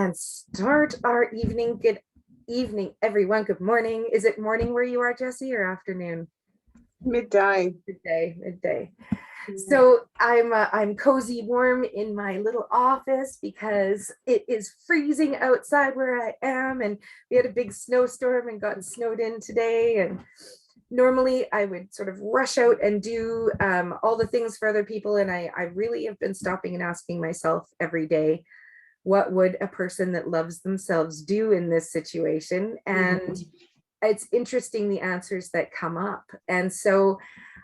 and start our evening. Good evening, everyone. Good morning. Is it morning where you are, Jesse, or afternoon? Midday. Midday. So I'm cozy warm in my little office because it is freezing outside where I am, and we had a big snowstorm and got snowed in today. And normally I would sort of rush out and do all the things for other people, and I really have been stopping and asking myself every day, what would a person that loves themselves do in this situation? And it's interesting the answers that come up. And so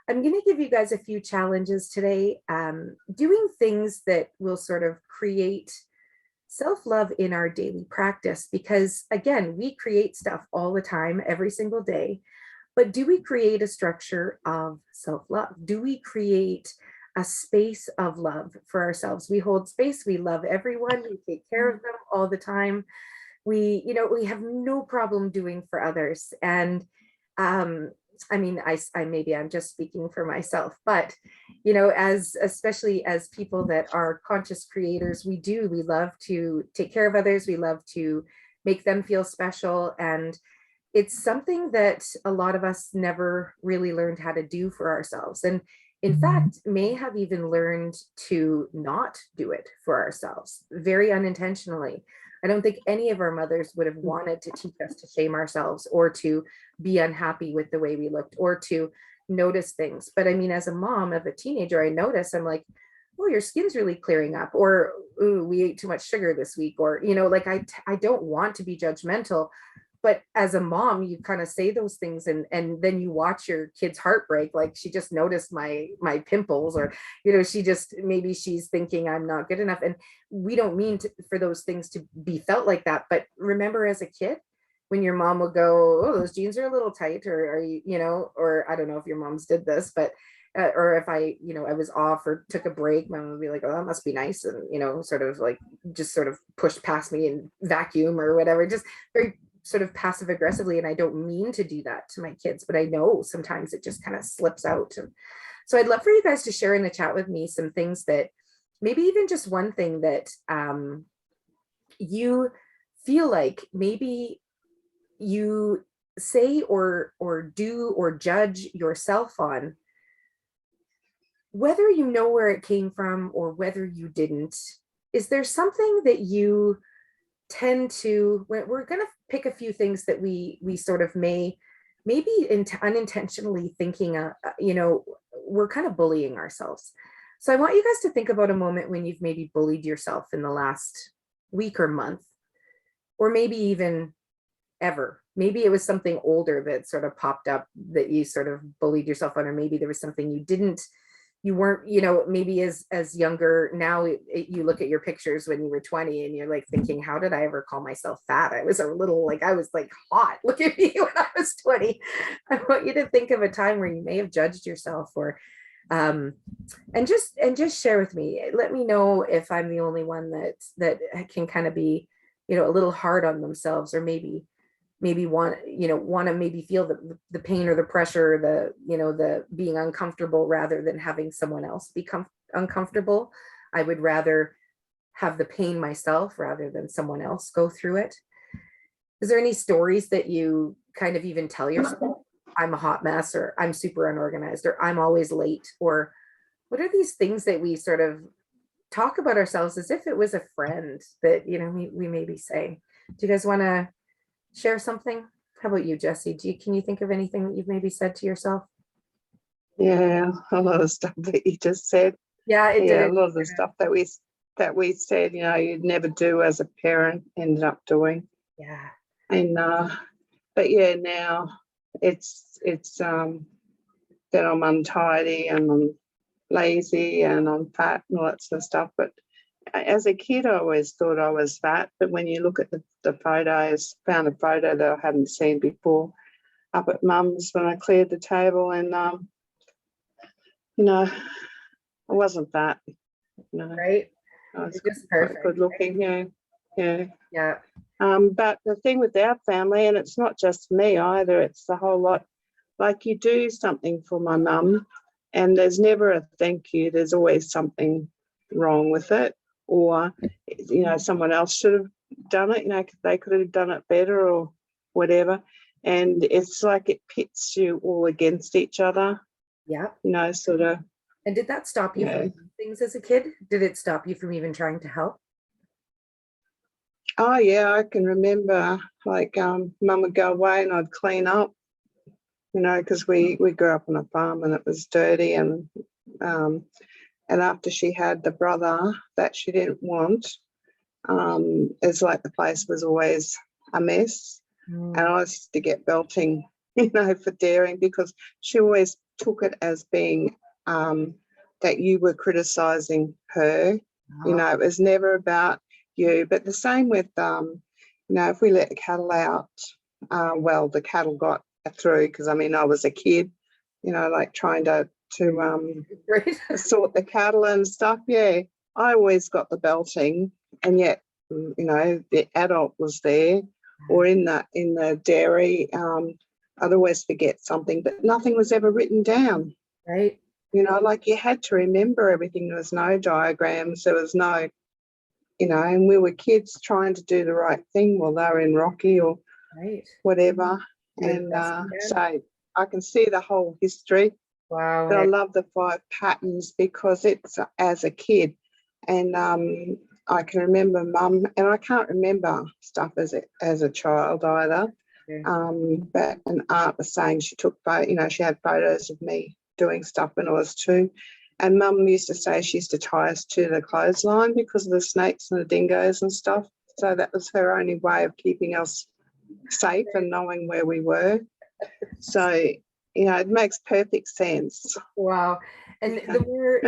I'm going to give you guys a few challenges today, doing things that will sort of create self-love in our daily practice, because again, we create stuff all the time, every single day. But do we create a structure of self-love? Do we create a space of love for ourselves? We hold space, we love everyone, we take care of them all the time. We have no problem doing for others. And I mean, I maybe I'm just speaking for myself, but especially as people that are conscious creators, we love to take care of others. We love to make them feel special. And it's something that a lot of us never really learned how to do for ourselves. And in fact, may have even learned to not do it for ourselves very unintentionally. I don't think any of our mothers would have wanted to teach us to shame ourselves or to be unhappy with the way we looked or to notice things. But I mean, as a mom of a teenager, I notice, I'm like, oh, your skin's really clearing up, or, ooh, we ate too much sugar this week, or, like I don't want to be judgmental. But as a mom, you kind of say those things, and then you watch your kid's heart break. Like, she just noticed my pimples, or maybe she's thinking I'm not good enough. And we don't mean for those things to be felt like that. But remember, as a kid, when your mom will go, oh, those jeans are a little tight, or are you, or I don't know if your moms did this, but or if I was off or took a break, my mom would be like, oh, that must be nice, and sort of like just sort of pushed past me and vacuum or whatever, just very sort of passive aggressively. And I don't mean to do that to my kids, but I know sometimes it just kind of slips out. And so I'd love for you guys to share in the chat with me some things that, maybe even just one thing that you feel like maybe you say or do or judge yourself on, whether you know where it came from or whether you didn't. Is there something that you tend to, we're going to pick a few things that we sort of maybe unintentionally thinking, we're kind of bullying ourselves. So I want you guys to think about a moment when you've maybe bullied yourself in the last week or month, or maybe even ever. Maybe it was something older that sort of popped up that you sort of bullied yourself on, or maybe there was something you weren't, maybe as younger. Now you look at your pictures when you were 20 and you're like thinking, how did I ever call myself fat? I was hot. Look at me when I was 20. I want you to think of a time where you may have judged yourself, or and just share with me. Let me know if I'm the only one that can kind of be, a little hard on themselves, or maybe want to maybe feel the pain or the pressure, the being uncomfortable, rather than having someone else become uncomfortable. I would rather have the pain myself rather than someone else go through it. Is there any stories that you kind of even tell yourself? I'm a hot mess, or I'm super unorganized, or I'm always late? Or what are these things that we sort of talk about ourselves as if it was a friend that we maybe say? Do you guys want to share something? How about you, Jesse? Can you think of anything that you've maybe said to yourself? Yeah, a lot of stuff that you just said. Yeah, a lot of the stuff that we said, you'd never do as a parent, ended up doing. Yeah. And but yeah, now it's that I'm untidy and I'm lazy and I'm fat and all that sort of stuff. But as a kid, I always thought I was fat. But when you look at the photos, found a photo that I hadn't seen before up at Mum's when I cleared the table, and I wasn't fat. Right. I was just perfect. Good looking. Yeah. Yeah. But the thing with our family, and it's not just me either, it's the whole lot. Like, you do something for my mum, and there's never a thank you. There's always something wrong with it, or someone else should have done it, 'cause they could have done it better or whatever. And it's like it pits you all against each other, Yeah. sort of. And did that stop you from Yeah. doing things as a kid? Did it stop you from even trying to help? Oh yeah, I can remember like Mum would go away and I'd clean up, because we grew up on a farm and it was dirty, um, and after she had the brother that she didn't want, it's like the place was always a mess. And I used to get belting, for daring, because she always took it as being that you were criticizing her. Oh, It was never about you. But the same with, if we let the cattle out, well, the cattle got through because, I was a kid, like trying to right. sort the cattle and stuff. Yeah, I always got the belting, and yet, the adult was there, or in the dairy. I'd always forget something, but nothing was ever written down. Right. Like you had to remember everything. There was no diagrams. There was no, and we were kids trying to do the right thing while they were in Rocky or Right. whatever. You were the And best you can. so I can see the whole history. Wow. But I love the 5 patterns because it's as a kid. And I can remember Mum, and I can't remember stuff as a child either. Okay. But an aunt was saying she took, she had photos of me doing stuff when I was 2. And Mum used to say she used to tie us to the clothesline because of the snakes and the dingoes and stuff. So that was her only way of keeping us safe and knowing where we were. So, it makes perfect sense. Wow. And the more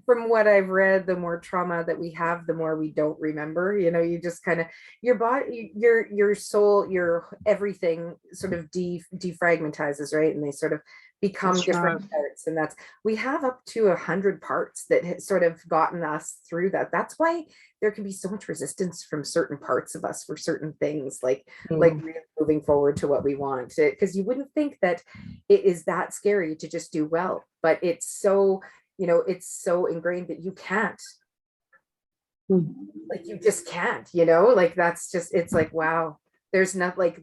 from what I've read, the more trauma that we have, the more we don't remember. You just kind of your body, your soul, your everything sort of defragmentizes, right? And they sort of become That's right. different parts. And we have up to 100 parts that has sort of gotten us through that. That's why there can be so much resistance from certain parts of us for certain things, like really moving forward to what we want. Because you wouldn't think that it is that scary to just do well, but it's so ingrained that you can't, like you just can't, like that's just, it's like, wow, there's not like,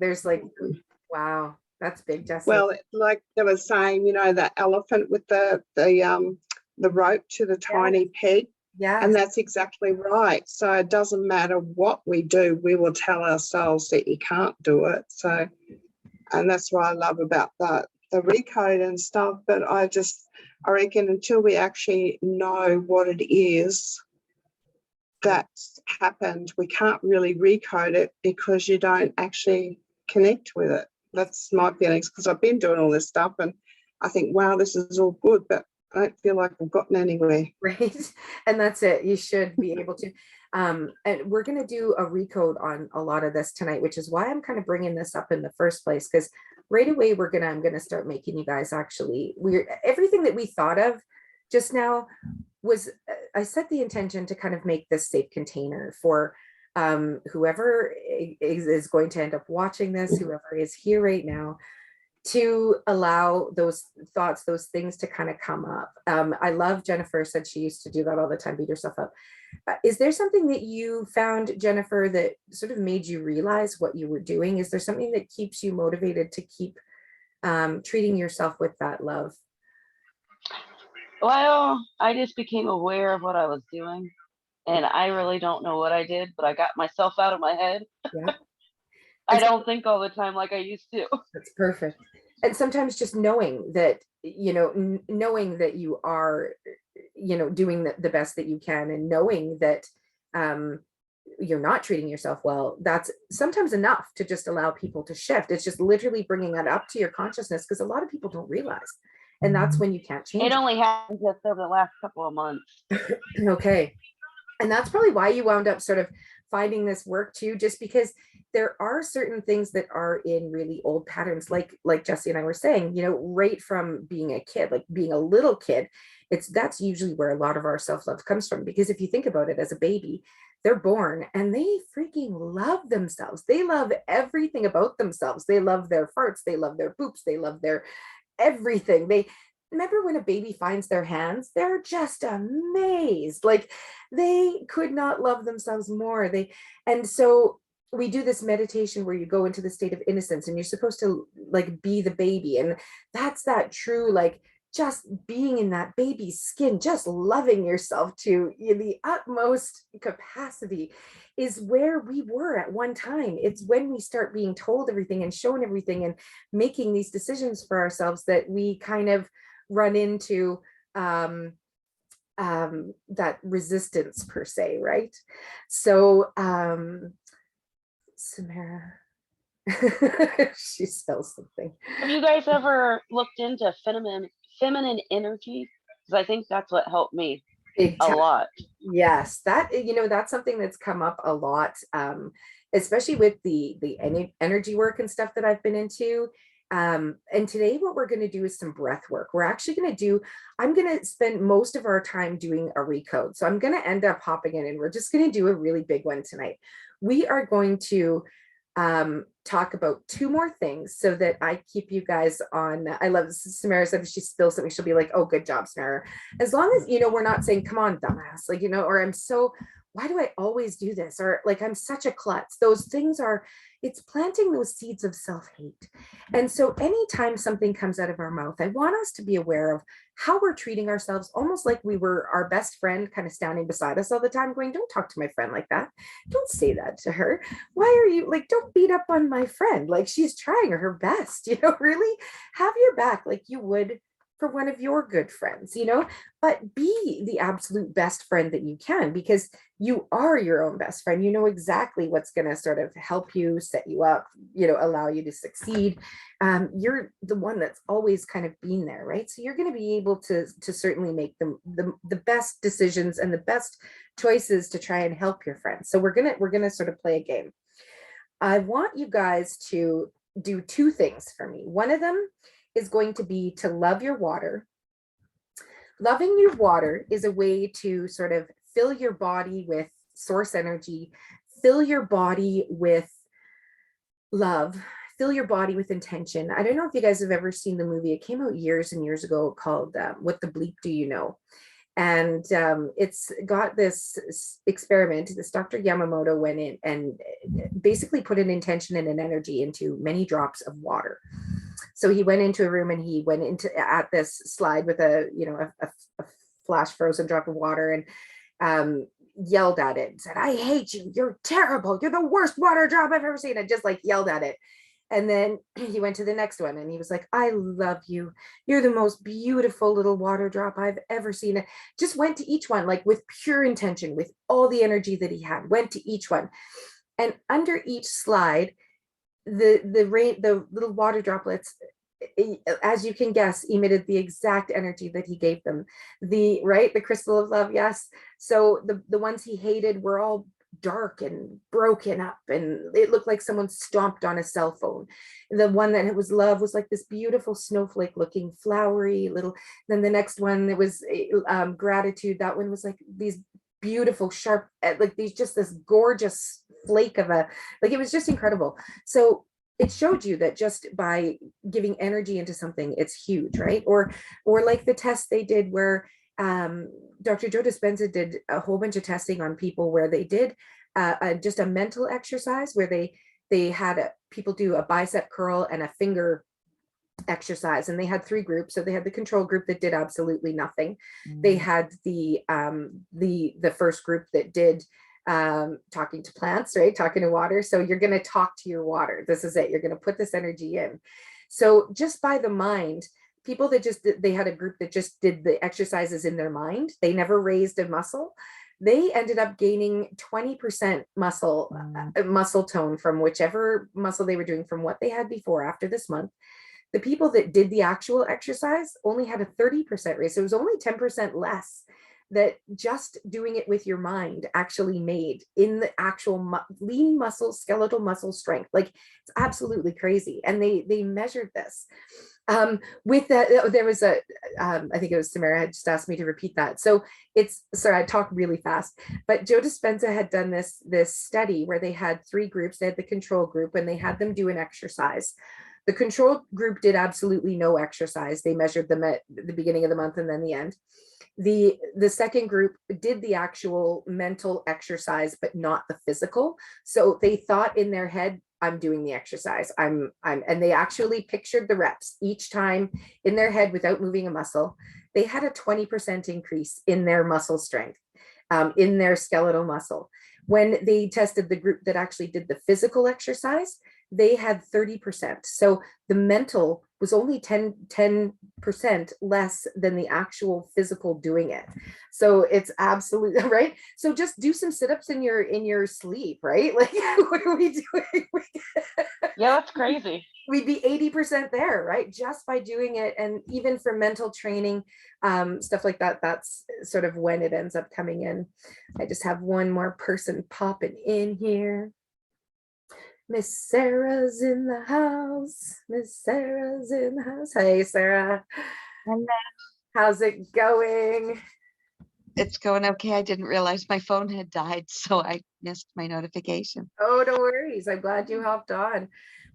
wow, that's big, Jesse. Well, like they were saying, that elephant with the rope to the tiny peg. Yeah. And that's exactly right. So it doesn't matter what we do, we will tell ourselves that you can't do it. So, and that's what I love about the recode and stuff. But I reckon until we actually know what it is that's happened, we can't really recode it because you don't actually connect with it. That's my feelings, because I've been doing all this stuff and I think, wow, this is all good, but I don't feel like I've gotten anywhere. Right. And that's it. You should be able to. And we're going to do a recode on a lot of this tonight, which is why I'm kind of bringing this up in the first place, because right away I'm going to start making you guys actually, everything that we thought of just now was, I set the intention to kind of make this safe container for whoever is going to end up watching this, whoever is here right now, to allow those thoughts, those things to kind of come up. I love Jennifer said she used to do that all the time, beat herself up. Is there something that you found, Jennifer, that sort of made you realize what you were doing? Is there something that keeps you motivated to keep treating yourself with that love? Well, I just became aware of what I was doing, and I really don't know what I did, but I got myself out of my head. Yeah. I don't think all the time like I used to. That's perfect. And sometimes just knowing that, knowing that you are, doing the best that you can, and knowing that you're not treating yourself well, that's sometimes enough to just allow people to shift. It's just literally bringing that up to your consciousness, because a lot of people don't realize. And that's when you can't change. It only happened just over the last couple of months. Okay. And that's probably why you wound up sort of finding this work too, just because there are certain things that are in really old patterns, like Jesse and I were saying, right from being a kid, like being a little kid, that's usually where a lot of our self-love comes from. Because if you think about it, as a baby, they're born and they freaking love themselves. They love everything about themselves. They love their farts. They love their poops. They love their everything. remember when a baby finds their hands, they're just amazed. Like they could not love themselves more. And so we do this meditation where you go into the state of innocence and you're supposed to like be the baby. And that's that true, like just being in that baby's skin, just loving yourself to the utmost capacity is where we were at one time. It's when we start being told everything and shown everything and making these decisions for ourselves that we kind of run into that resistance per se, right? So Samara, she spells something. Have you guys ever looked into feminine energy? Because I think that's what helped me Big a time. lot. Yes, that that's something that's come up a lot, especially with the energy work and stuff that I've been into. And today what we're going to do is some breath work. We're actually going to do, I'm going to spend most of our time doing a recode. So I'm going to end up hopping in and we're just going to do a really big one tonight. We are going to talk about two more things so that I keep you guys on. I love Samara said if she spills something, she'll be like, oh, good job, Samara. As long as, we're not saying, come on, dumbass, like, or why do I always do this? Or like, I'm such a klutz. Those things it's planting those seeds of self-hate. And so anytime something comes out of our mouth, I want us to be aware of how we're treating ourselves, almost like we were our best friend kind of standing beside us all the time going, don't talk to my friend like that. Don't say that to her. Why are you like, don't beat up on my friend. Like she's trying her best, really have your back like you would for one of your good friends, but be the absolute best friend that you can, because you are your own best friend. You know exactly what's going to sort of help you, set you up, allow you to succeed. You're the one that's always kind of been there, right? So you're going to be able to certainly make the best decisions and the best choices to try and help your friends. So we're gonna sort of play a game. I want you guys to do two things for me. One of them is going to be to love your water. Loving your water is a way to sort of fill your body with source energy, fill your body with love, fill your body with intention. I don't know if you guys have ever seen the movie. It came out years and years ago called What the Bleep Do You Know? And it's got this experiment. This Dr. Yamamoto went in and basically put an intention and an energy into many drops of water. So he went into a room and he went into at this slide with a flash frozen drop of water and yelled at it and said, I hate you. You're terrible. You're the worst water drop I've ever seen. And just like yelled at it. And then he went to the next one and he was like, I love you. You're the most beautiful little water drop I've ever seen. It just went to each one, like with pure intention, with all the energy that he had, went to each one. And under each slide, the little water droplets, as you can guess, emitted the exact energy that he gave them. The crystal of love, yes. So the ones he hated were all dark and broken up and it looked like someone stomped on a cell phone. The one that was love was like this beautiful snowflake looking flowery little. Then the next one, it was gratitude. That one was like these beautiful sharp, like these, just this gorgeous flake of it was just incredible. So it showed you that just by giving energy into something, it's huge, right? Or like the test they did where Dr. Joe Dispenza did a whole bunch of testing on people where they did just a mental exercise where they had people do a bicep curl and a finger exercise, and they had three groups. So they had the control group that did absolutely nothing. They had the first group that did talking to plants, right? Talking to water. So you're going to talk to your water. This is it. You're going to put this energy in. So just by the mind, people that they had a group that just did the exercises in their mind. They never raised a muscle. They ended up gaining 20% muscle tone from whichever muscle they were doing from what they had before after this month. The people that did the actual exercise only had a 30% raise. So it was only 10% less that just doing it with your mind actually made in the actual lean muscle, skeletal muscle strength. Like it's absolutely crazy. And they measured this. With that, there was I think it was Samara had just asked me to repeat that. So sorry, I talk really fast, but Joe Dispenza had done this study where they had three groups. They had the control group and they had them do an exercise The control group did absolutely no exercise. They measured them at the beginning of the month and then the end. The second group did the actual mental exercise, but not the physical. So they thought in their head, I'm doing the exercise. And they actually pictured the reps each time in their head without moving a muscle. They had a 20% increase in their muscle strength, in their skeletal muscle. When they tested the group that actually did the physical exercise, they had 30%. So the mental was only 10% less than the actual physical doing it. So it's absolutely right. So just do some sit-ups in your sleep, right? Like, what are we doing? Yeah, that's crazy. We'd be 80% there, right? Just by doing it. And even for mental training, stuff like that, that's sort of when it ends up coming in. I just have one more person popping in here. Miss Sarah's in the house. Miss Sarah's in the house. Hey, Sarah. Hello. How's it going? It's going okay. I didn't realize my phone had died, so I missed my notification. Oh, no worries. I'm glad you hopped on.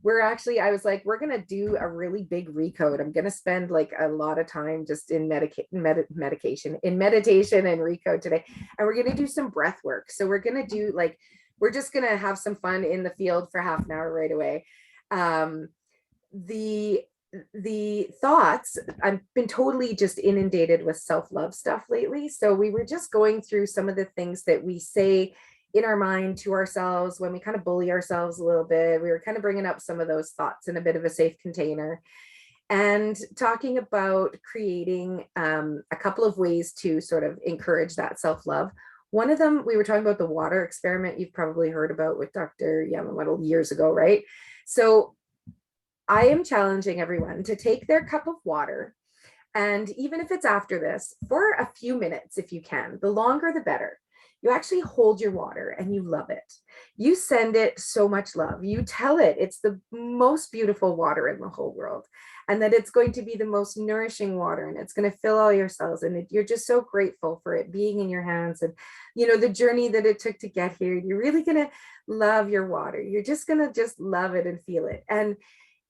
I was like, we're going to do a really big recode. I'm going to spend like a lot of time just in meditation and recode today. And we're going to do some breath work. So we're going to do like, we're just going to have some fun in the field for half an hour right away. The thoughts, I've been totally just inundated with self-love stuff lately. So we were just going through some of the things that we say in our mind to ourselves when we kind of bully ourselves a little bit. We were kind of bringing up some of those thoughts in a bit of a safe container and talking about creating a couple of ways to sort of encourage that self-love. One of them, we were talking about the water experiment you've probably heard about with Dr. Yamamoto years ago, right? So I am challenging everyone to take their cup of water, and even if it's after this, for a few minutes, if you can, the longer the better. You actually hold your water and you love it. You send it so much love. You tell it it's the most beautiful water in the whole world, and that it's going to be the most nourishing water, and it's going to fill all your cells. And you're just so grateful for it being in your hands, and the journey that it took to get here. You're really going to love your water. You're just going to just love it and feel it. And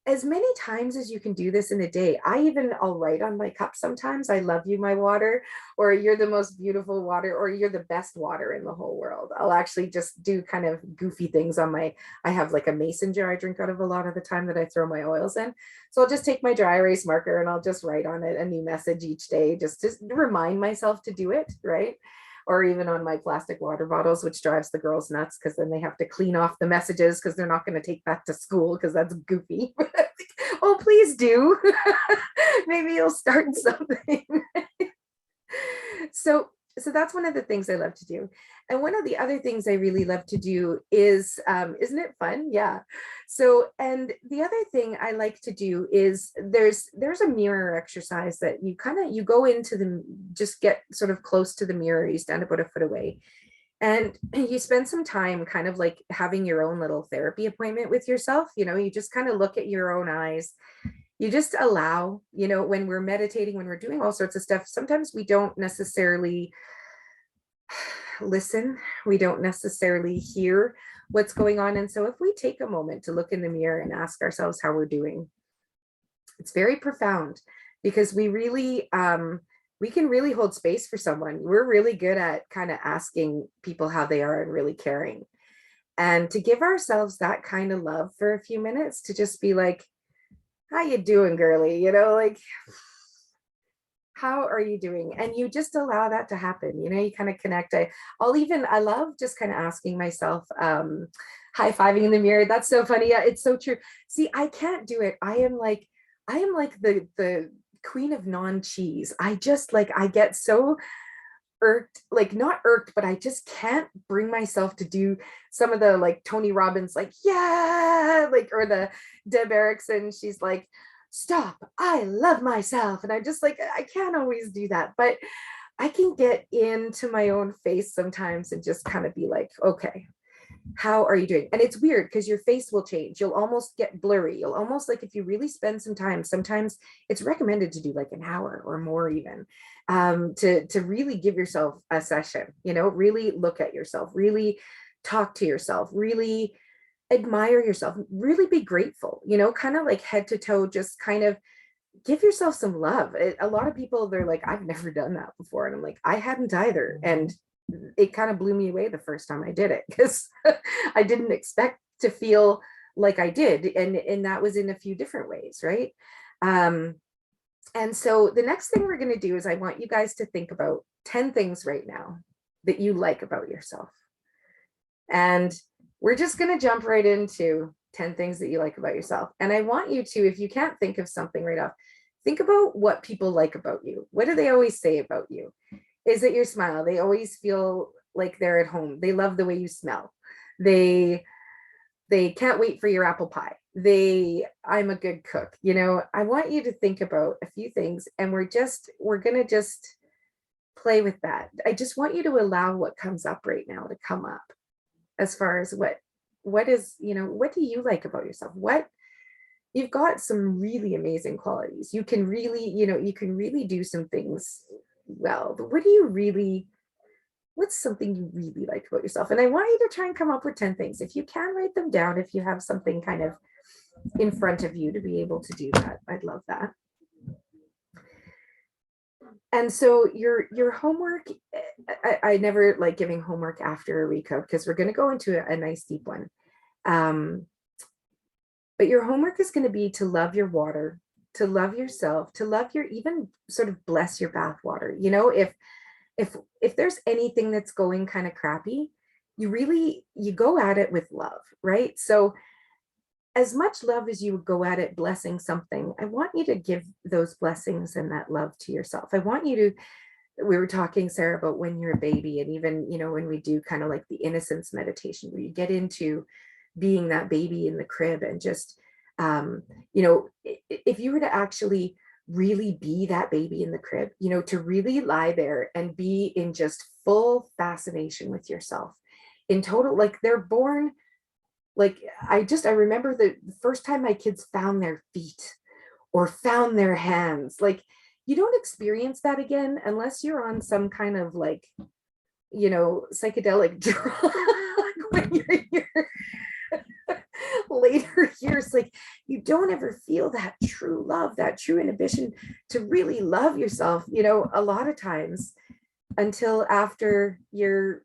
as many times as you can do this in a day, I'll write on my cup sometimes, I love you, my water, or you're the most beautiful water, or you're the best water in the whole world. I'll actually just do kind of goofy things on I have like a mason jar I drink out of a lot of the time that I throw my oils in. So I'll just take my dry erase marker and I'll just write on it a new message each day, just to remind myself to do it, right? Or even on my plastic water bottles, which drives the girls nuts because then they have to clean off the messages because they're not going to take that to school because that's goofy. Oh, please do. Maybe you'll start something. So that's one of the things I love to do. And one of the other things I really love to do is, isn't it fun? Yeah. So, and the other thing I like to do is there's a mirror exercise that you go into just get sort of close to the mirror. You stand about a foot away and you spend some time kind of like having your own little therapy appointment with yourself. You just kind of look at your own eyes. You just allow, when we're meditating, when we're doing all sorts of stuff, sometimes we don't necessarily listen. We don't necessarily hear what's going on. And so if we take a moment to look in the mirror and ask ourselves how we're doing, it's very profound, because we really, we can really hold space for someone. We're really good at kind of asking people how they are and really caring. And to give ourselves that kind of love for a few minutes, to just be like, how you doing, girly? Like, how are you doing? And you just allow that to happen. You kind of connect. I love just kind of asking myself, high-fiving in the mirror. That's so funny. Yeah, it's so true. See, I can't do it. I am like the queen of non-cheese. I get so irked, like not irked, but I just can't bring myself to do some of the like Tony Robbins, like, yeah, like, or the Deb Erickson, she's like, stop, I love myself. And I'm just like, I can't always do that, but I can get into my own face sometimes and just kind of be like, okay, how are you doing? And it's weird because your face will change. You'll almost get blurry. You'll almost, like, if you really spend some time, sometimes it's recommended to do like an hour or more even, to really give yourself a session, really look at yourself, really talk to yourself, really admire yourself, really be grateful, you know, kind of like head to toe, just kind of give yourself some love. A lot of people, they're like, I've never done that before. And I'm like, I hadn't either. And it kind of blew me away the first time I did it, because I didn't expect to feel like I did. And that was in a few different ways, right? And so the next thing we're going to do is I want you guys to think about 10 things right now that you like about yourself. And we're just going to jump right into 10 things that you like about yourself. And I want you to, if you can't think of something right off, think about what people like about you. What do they always say about you? Is it your smile? They always feel like they're at home. They love the way you smell. They can't wait for your apple pie. I'm a good cook. You know, I want you to think about a few things, and we're going to just play with that. I just want you to allow what comes up right now to come up, as far as what is, you know, what do you like about yourself? You've got some really amazing qualities. You can really, you know, you can really do some things well, but what's something you really like about yourself? And I want you to try and come up with 10 things. If you can, write them down, if you have something kind of in front of you to be able to do that. I'd love that. And so your homework, I never like giving homework after a recode, because we're going to go into a nice deep one. But your homework is going to be to love your water, to love yourself, to love your, even sort of bless your bath water. You know, if there's anything that's going kind of crappy, you go at it with love, right? So as much love as you would go at it blessing something, I want you to give those blessings and that love to yourself. I want you to, we were talking, Sarah, about when you're a baby, and even, you know, when we do kind of like the innocence meditation, where you get into being that baby in the crib, and just, you know, if you were to actually really be that baby in the crib, you know, to really lie there and be in just full fascination with yourself, in total, like they're born, like I remember the first time my kids found their feet or found their hands. Like, you don't experience that again unless you're on some kind of like, you know, psychedelic drug. When you're in your later years, like you don't ever feel that true love, that true inhibition to really love yourself, you know, a lot of times, until after you're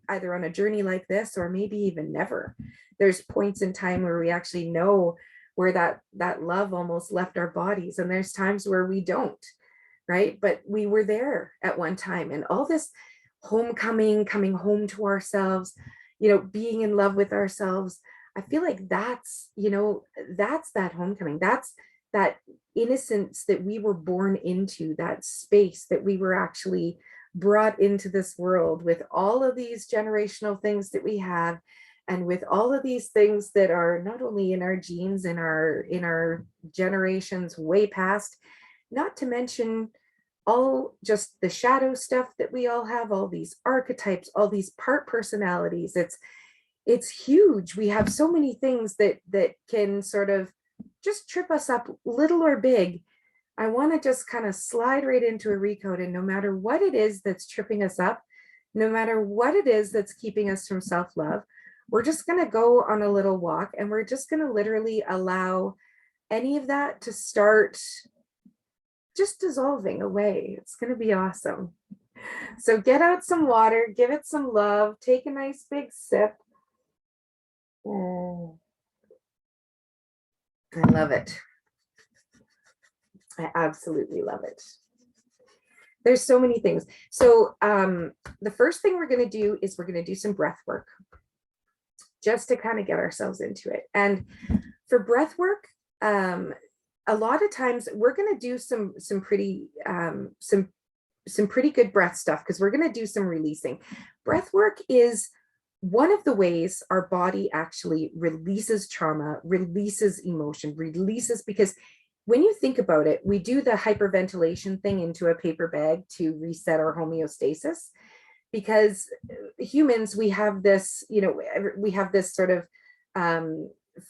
either on a journey like this, or maybe even never. There's points in time where we actually know where that love almost left our bodies, and there's times where we don't, right? But we were there at one time. And all this homecoming, coming home to ourselves, you know, being in love with ourselves, I feel like that's, you know, that's that homecoming. That's that innocence that we were born into, that space that we were actually brought into this world with all of these generational things that we have, and with all of these things that are not only in our genes, in our generations way past, not to mention all just the shadow stuff that we all have, all these archetypes, all these part personalities. It's huge. We have so many things that can sort of just trip us up, little or big. I want to just kind of slide right into a recode, and no matter what it is that's tripping us up, no matter what it is that's keeping us from self-love, we're just going to go on a little walk, and we're just going to literally allow any of that to start just dissolving away. It's going to be awesome. So get out some water, give it some love, take a nice big sip. Oh, I love it. I absolutely love it. There's so many things. So the first thing we're going to do is we're going to do some breath work, just to kind of get ourselves into it. And for breath work, a lot of times we're going to do some pretty good breath stuff, because we're going to do some releasing. Breath work is one of the ways our body actually releases trauma, releases emotion, releases, because when you think about it, we do the hyperventilation thing into a paper bag to reset our homeostasis, because humans, we have this, you know, we have this sort of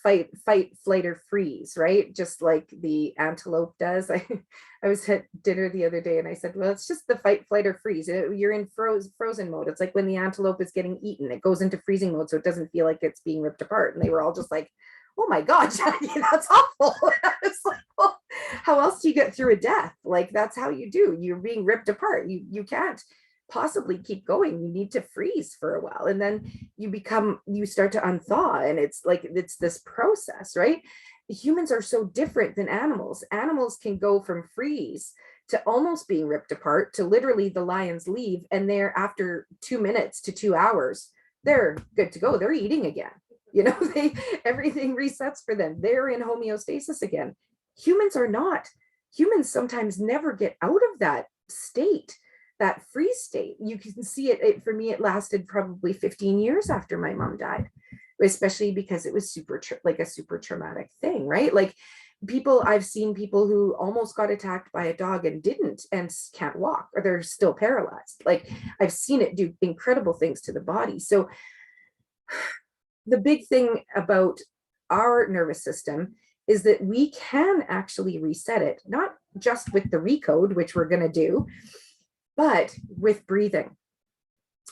fight, flight, or freeze, right? Just like the antelope does. I was at dinner the other day and I said, well, it's just the fight, flight, or freeze. You're in frozen mode. It's like when the antelope is getting eaten, it goes into freezing mode, so it doesn't feel like it's being ripped apart. And they were all just like, oh my God, Jackie, that's awful. It's like, well, how else do you get through a death? Like, that's how you do. You're being ripped apart. You can't possibly keep going. You need to freeze for a while, and then you start to unthaw, and it's like it's this process, right? Humans are so different than animals. Animals can go from freeze to almost being ripped apart to literally the lions leave, and they're after 2 minutes to 2 hours, they're good to go. They're eating again. Everything resets for them. They're in homeostasis again. Humans are not. Humans sometimes never get out of that state, that freeze state. You can see it for me, it lasted probably 15 years after my mom died, especially because it was like a super traumatic thing, right? Like I've seen people who almost got attacked by a dog and didn't, and can't walk, or they're still paralyzed. Like I've seen it do incredible things to the body. So the big thing about our nervous system is that we can actually reset it, not just with the recode, which we're going to do, but with breathing.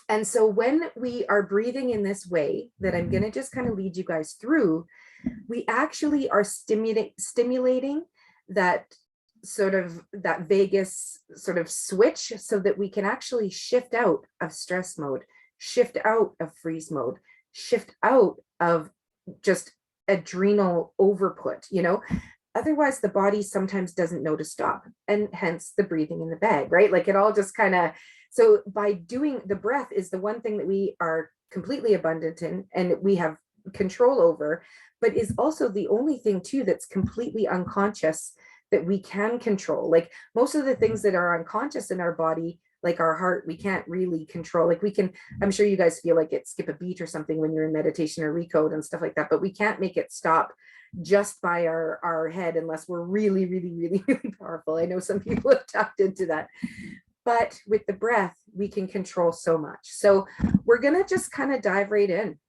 And so when we are breathing in this way that I'm going to just kind of lead you guys through, we actually are stimulating that sort of that vagus sort of switch, so that we can actually shift out of stress mode, shift out of freeze mode, shift out of just adrenal overput. Otherwise the body sometimes doesn't know to stop, and hence the breathing in the bag, right? Like it all just kind of, so by doing the breath is the one thing that we are completely abundant in and we have control over, but is also the only thing too that's completely unconscious that we can control. Like most of the things that are unconscious in our body, like our heart, we can't really control. Like we can, I'm sure you guys feel like it skip a beat or something when you're in meditation or recode and stuff like that, but we can't make it stop just by our head unless we're really, really, really, really powerful. I know some people have tapped into that, but with the breath, we can control so much. So we're going to just kind of dive right in.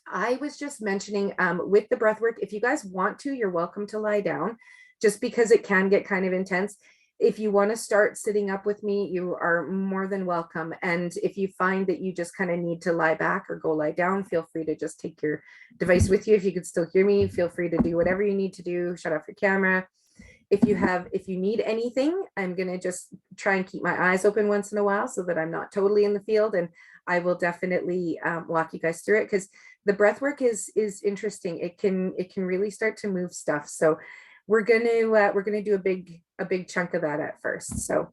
I was just mentioning with the breath work, if you guys want to, you're welcome to lie down, just because it can get kind of intense. If you want to start sitting up with me, you are more than welcome. And if you find that you just kind of need to lie back or go lie down, feel free to just take your device with you. If you can still hear me, feel free to do whatever you need to do. Shut off your camera. If you need anything, I'm going to just try and keep my eyes open once in a while so that I'm not totally in the field. And I will definitely walk you guys through it, because the breath work is interesting. It can really start to move stuff. So we're going to do a big chunk of that at first. So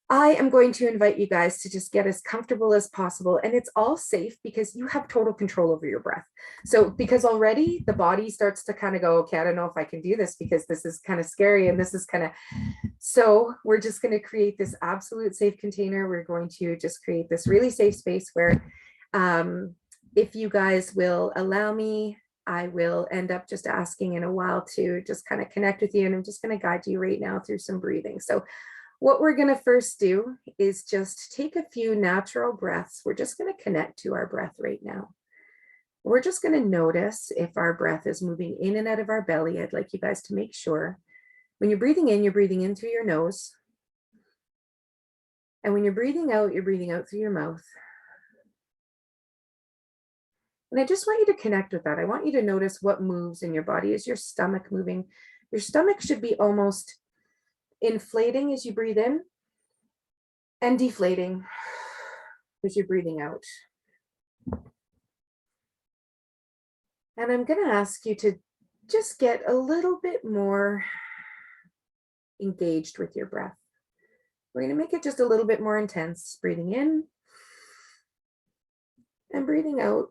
I am going to invite you guys to just get as comfortable as possible, and it's all safe because you have total control over your breath. So because already the body starts to kind of go, okay, I don't know if I can do this because this is kind of scary and this is kind of, so we're just going to create this absolute safe container. We're going to just create this really safe space where if you guys will allow me, I will end up just asking in a while to just kind of connect with you, and I'm just going to guide you right now through some breathing. So what we're going to first do is just take a few natural breaths. We're just going to connect to our breath right now. We're just going to notice if our breath is moving in and out of our belly. I'd like you guys to make sure when you're breathing in through your nose. And when you're breathing out through your mouth. And I just want you to connect with that. I want you to notice what moves in your body. Is your stomach moving? Your stomach should be almost inflating as you breathe in and deflating as you're breathing out. And I'm going to ask you to just get a little bit more engaged with your breath. We're going to make it just a little bit more intense. Breathing in and breathing out.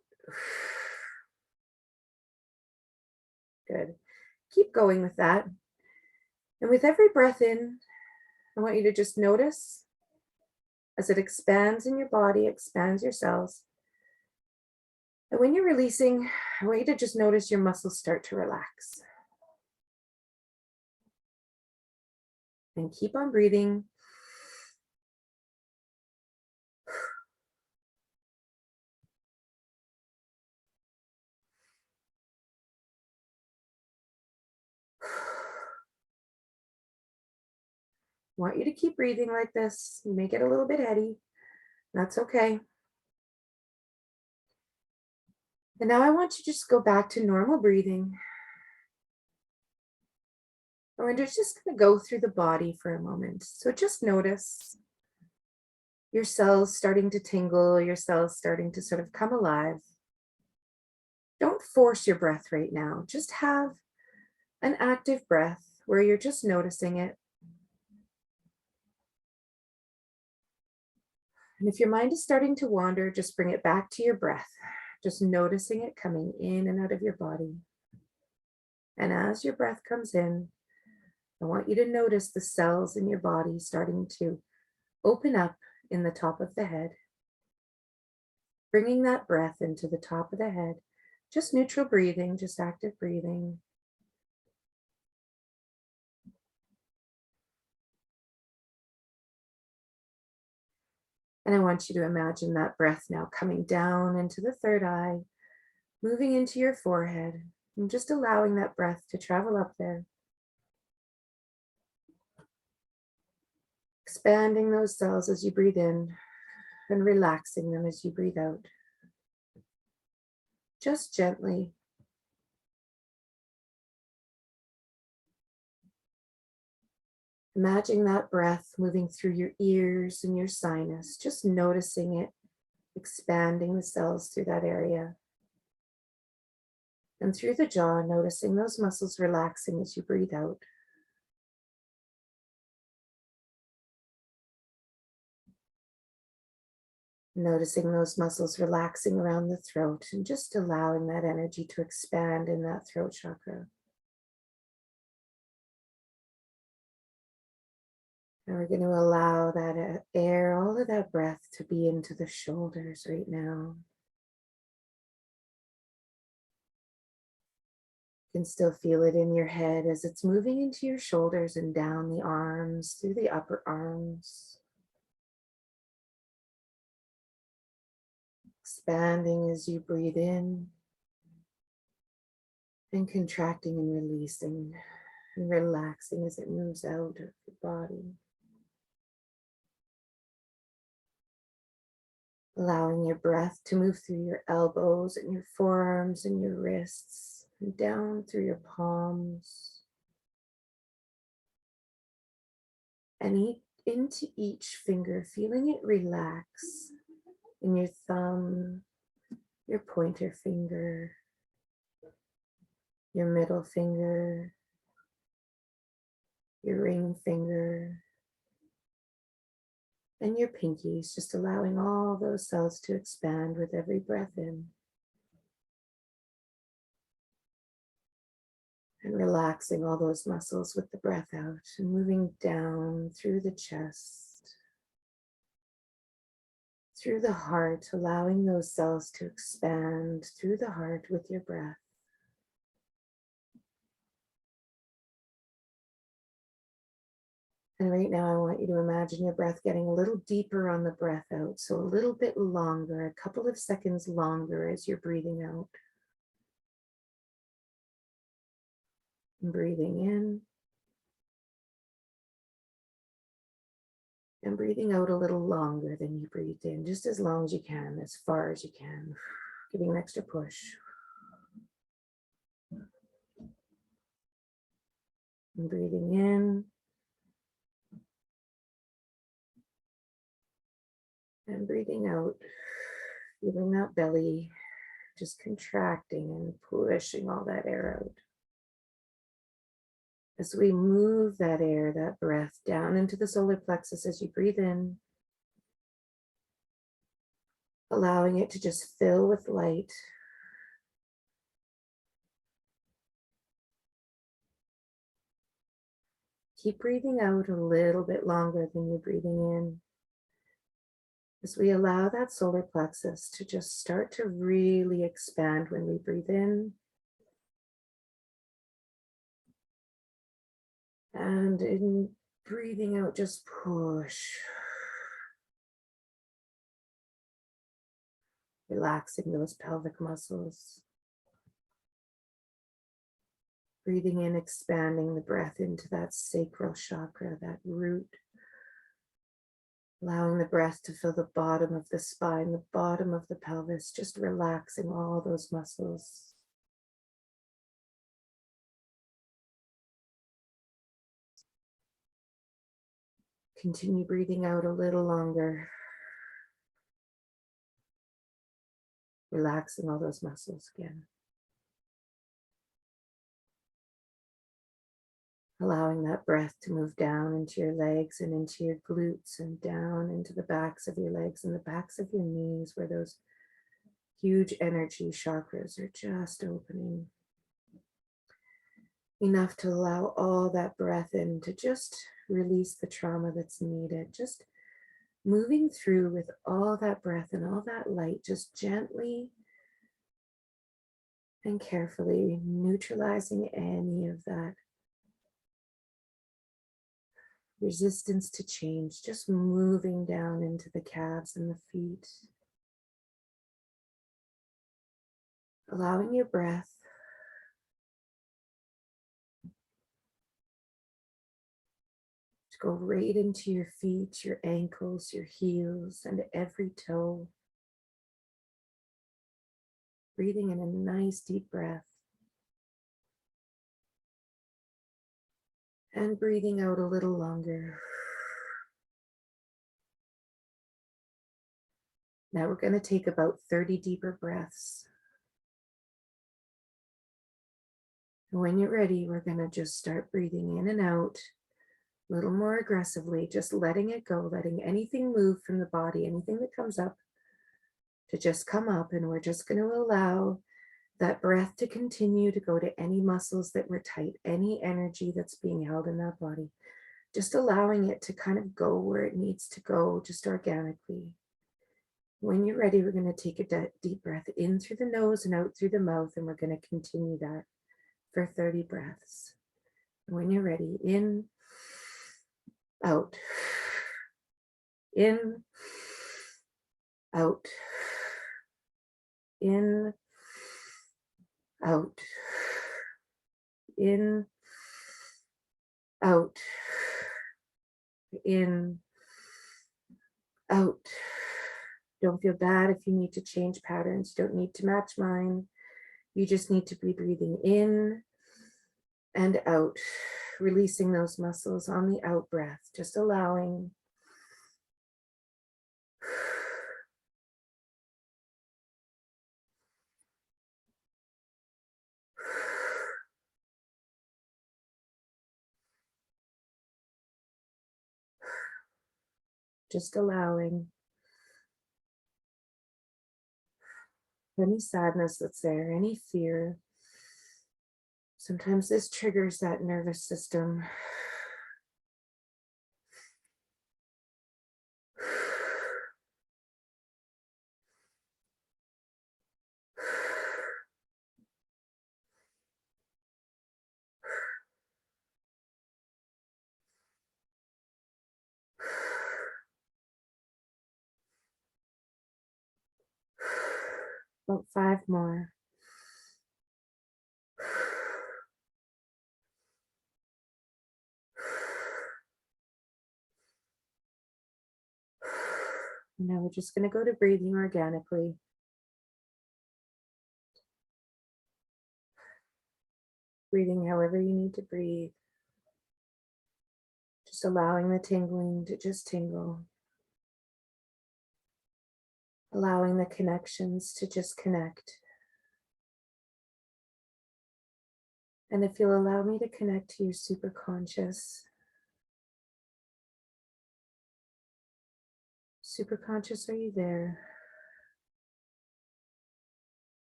Good. Keep going with that. And with every breath in, I want you to just notice as it expands in your body, expands your cells. And when you're releasing, I want you to just notice your muscles start to relax. And keep on breathing. want you to keep breathing like this. You may get a little bit heady. That's okay. And now I want you to just go back to normal breathing. And we're just going to go through the body for a moment. So just notice your cells starting to tingle, your cells starting to sort of come alive. Don't force your breath right now. Just have an active breath where you're just noticing it. And if your mind is starting to wander, just bring it back to your breath, just noticing it coming in and out of your body. And as your breath comes in, I want you to notice the cells in your body starting to open up in the top of the head, bringing that breath into the top of the head, just neutral breathing, just active breathing. And I want you to imagine that breath now coming down into the third eye, moving into your forehead, and just allowing that breath to travel up there. Expanding those cells as you breathe in and relaxing them as you breathe out. Just gently. Imagine that breath moving through your ears and your sinus, just noticing it, expanding the cells through that area. And through the jaw, noticing those muscles relaxing as you breathe out. Noticing those muscles relaxing around the throat and just allowing that energy to expand in that throat chakra. And we're going to allow that air, all of that breath to be into the shoulders right now. You can still feel it in your head as it's moving into your shoulders and down the arms, through the upper arms. Expanding as you breathe in and contracting and releasing and relaxing as it moves out of the body. Allowing your breath to move through your elbows and your forearms and your wrists and down through your palms and into each finger, feeling it relax in your thumb, your pointer finger, your middle finger, your ring finger, and your pinkies, just allowing all those cells to expand with every breath in. And relaxing all those muscles with the breath out and moving down through the chest, through the heart, allowing those cells to expand through the heart with your breath. And right now I want you to imagine your breath getting a little deeper on the breath out. So a little bit longer, a couple of seconds longer as you're breathing out. And breathing in. And breathing out a little longer than you breathed in, just as long as you can, as far as you can. Giving an extra push. And breathing in. And breathing out. Feeling that belly just contracting and pushing all that air out. As we move that air, that breath down into the solar plexus as you breathe in, allowing it to just fill with light. Keep breathing out a little bit longer than you're breathing in. As we allow that solar plexus to just start to really expand when we breathe in. And in breathing out, just push. Relaxing those pelvic muscles. Breathing in, expanding the breath into that sacral chakra, that root Allowing the breath to fill the bottom of the spine, the bottom of the pelvis, just relaxing all those muscles. Continue breathing out a little longer. Relaxing all those muscles again. Allowing that breath to move down into your legs and into your glutes and down into the backs of your legs and the backs of your knees, where those huge energy chakras are just opening. Enough to allow all that breath in to just release the trauma that's needed. Just moving through with all that breath and all that light, just gently and carefully neutralizing any of that resistance to change, just moving down into the calves and the feet. Allowing your breath to go right into your feet, your ankles, your heels, and every toe. Breathing in a nice deep breath. And breathing out a little longer. Now we're going to take about 30 deeper breaths. And when you're ready, we're going to just start breathing in and out a little more aggressively, just letting it go, letting anything move from the body, anything that comes up to just come up. And we're just going to allow that breath to continue to go to any muscles that were tight, any energy that's being held in that body, just allowing it to kind of go where it needs to go, just organically. When you're ready, we're going to take a deep breath in through the nose and out through the mouth, and we're going to continue that for 30 breaths. When you're ready, in, out, in, out, in, out, in, out, in, out. Don't feel bad if you need to change patterns. You don't need to match mine. You just need to be breathing in and out, releasing those muscles on the out breath, just allowing. Just allowing any sadness that's there, any fear. Sometimes this triggers that nervous system. About 5 more. Now we're just going to go to breathing organically. Breathing however you need to breathe. Just allowing the tingling to just tingle. Allowing the connections to just connect. And if you'll allow me to connect to your superconscious. Superconscious, are you there?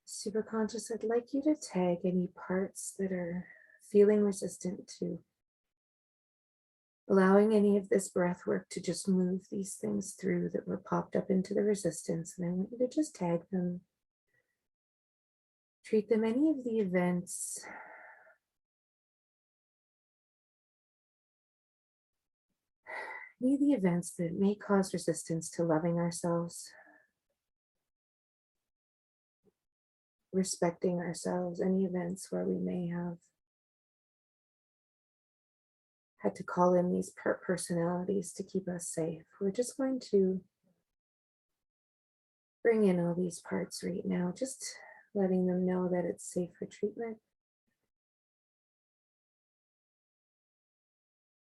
Superconscious, I'd like you to tag any parts that are feeling resistant to allowing any of this breath work to just move these things through that were popped up into the resistance. And I want you to just tag them. Treat them any of the events that may cause resistance to loving ourselves, respecting ourselves, any events where we may have had to call in these personalities to keep us safe. We're just going to bring in all these parts right now, just letting them know that it's safe for treatment.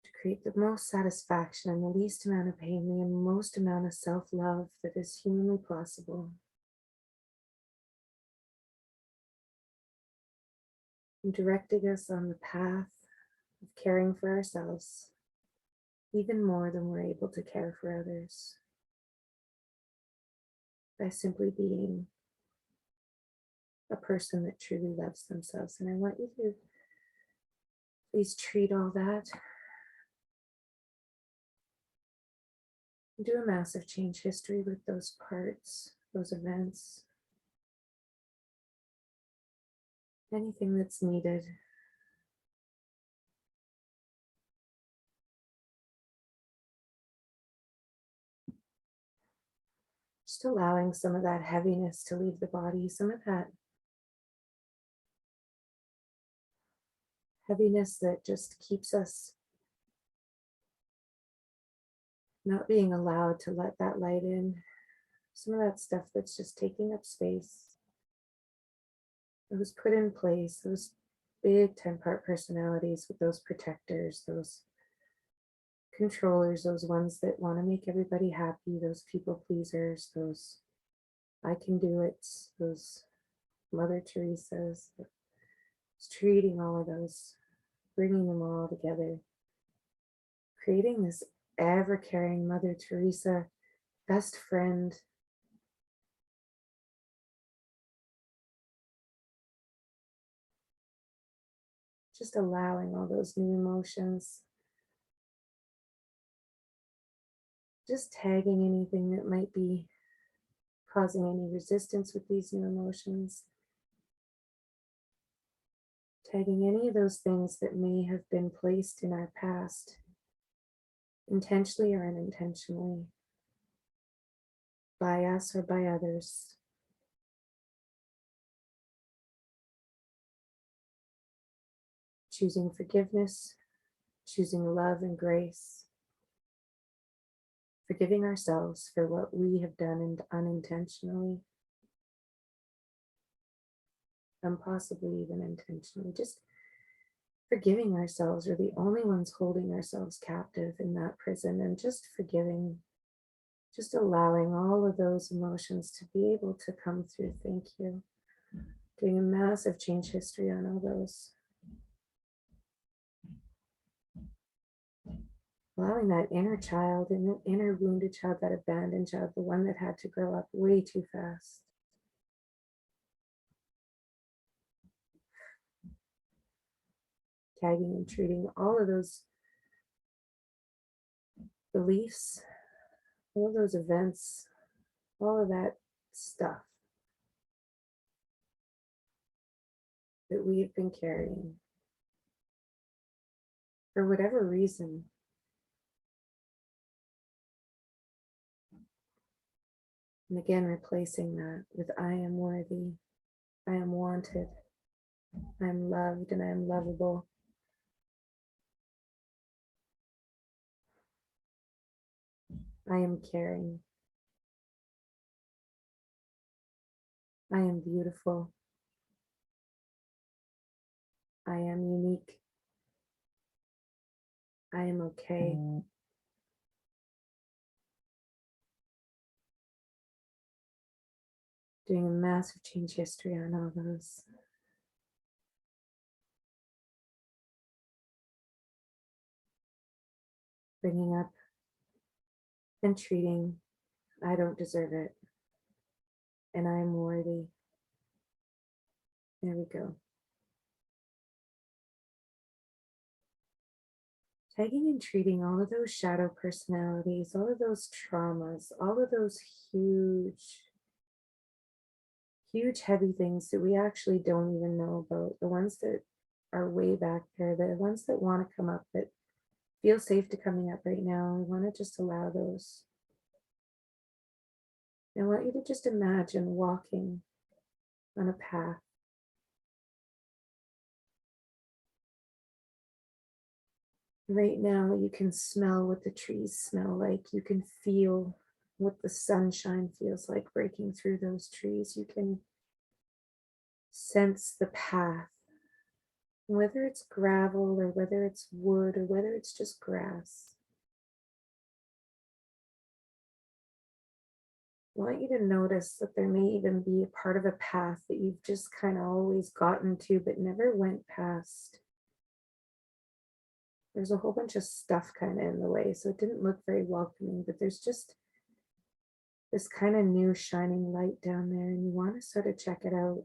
To create the most satisfaction and the least amount of pain, the most amount of self-love that is humanly possible. And directing us on the path of caring for ourselves, even more than we're able to care for others, by simply being a person that truly loves themselves. And I want you to please treat all that. Do a massive change history with those parts, those events, anything that's needed. Just allowing some of that heaviness to leave the body, some of that heaviness that just keeps us not being allowed to let that light in. Some of that stuff that's just taking up space. It was put in place, those big 10-part personalities with those protectors, those controllers, those ones that want to make everybody happy, those people pleasers, those I can do it, those Mother Teresa's, treating all of those, bringing them all together, creating this ever-caring Mother Teresa, best friend, just allowing all those new emotions, just tagging anything that might be causing any resistance with these new emotions, tagging any of those things that may have been placed in our past, intentionally or unintentionally, by us or by others. Choosing forgiveness, choosing love and grace, forgiving ourselves for what we have done unintentionally, and possibly even intentionally. Just forgiving ourselves. We're the only ones holding ourselves captive in that prison, and just forgiving, just allowing all of those emotions to be able to come through. Thank you. Doing a massive change history on all those. Allowing that inner child, and the inner wounded child, that abandoned child, the one that had to grow up way too fast. Tagging and treating all of those beliefs, all of those events, all of that stuff that we have been carrying for whatever reason. And again, replacing that with I am worthy, I am wanted, I am loved, and I am lovable. I am caring. I am beautiful. I am unique. I am okay. Doing a massive change history on all those. Bringing up and treating, I don't deserve it, and I am worthy. There we go. Tagging and treating all of those shadow personalities, all of those traumas, all of those huge, heavy things that we actually don't even know about, the ones that are way back there, the ones that want to come up, that feel safe to coming up right now. We want to just allow those. I want you to just imagine walking on a path. Right now, you can smell what the trees smell like. You can feel what the sunshine feels like breaking through those trees. You can sense the path, whether it's gravel or whether it's wood or whether it's just grass. I want you to notice that there may even be a part of a path that you've just kind of always gotten to but never went past. There's a whole bunch of stuff kind of in the way, so it didn't look very welcoming, but there's just this kind of new shining light down there, and you want to sort of check it out.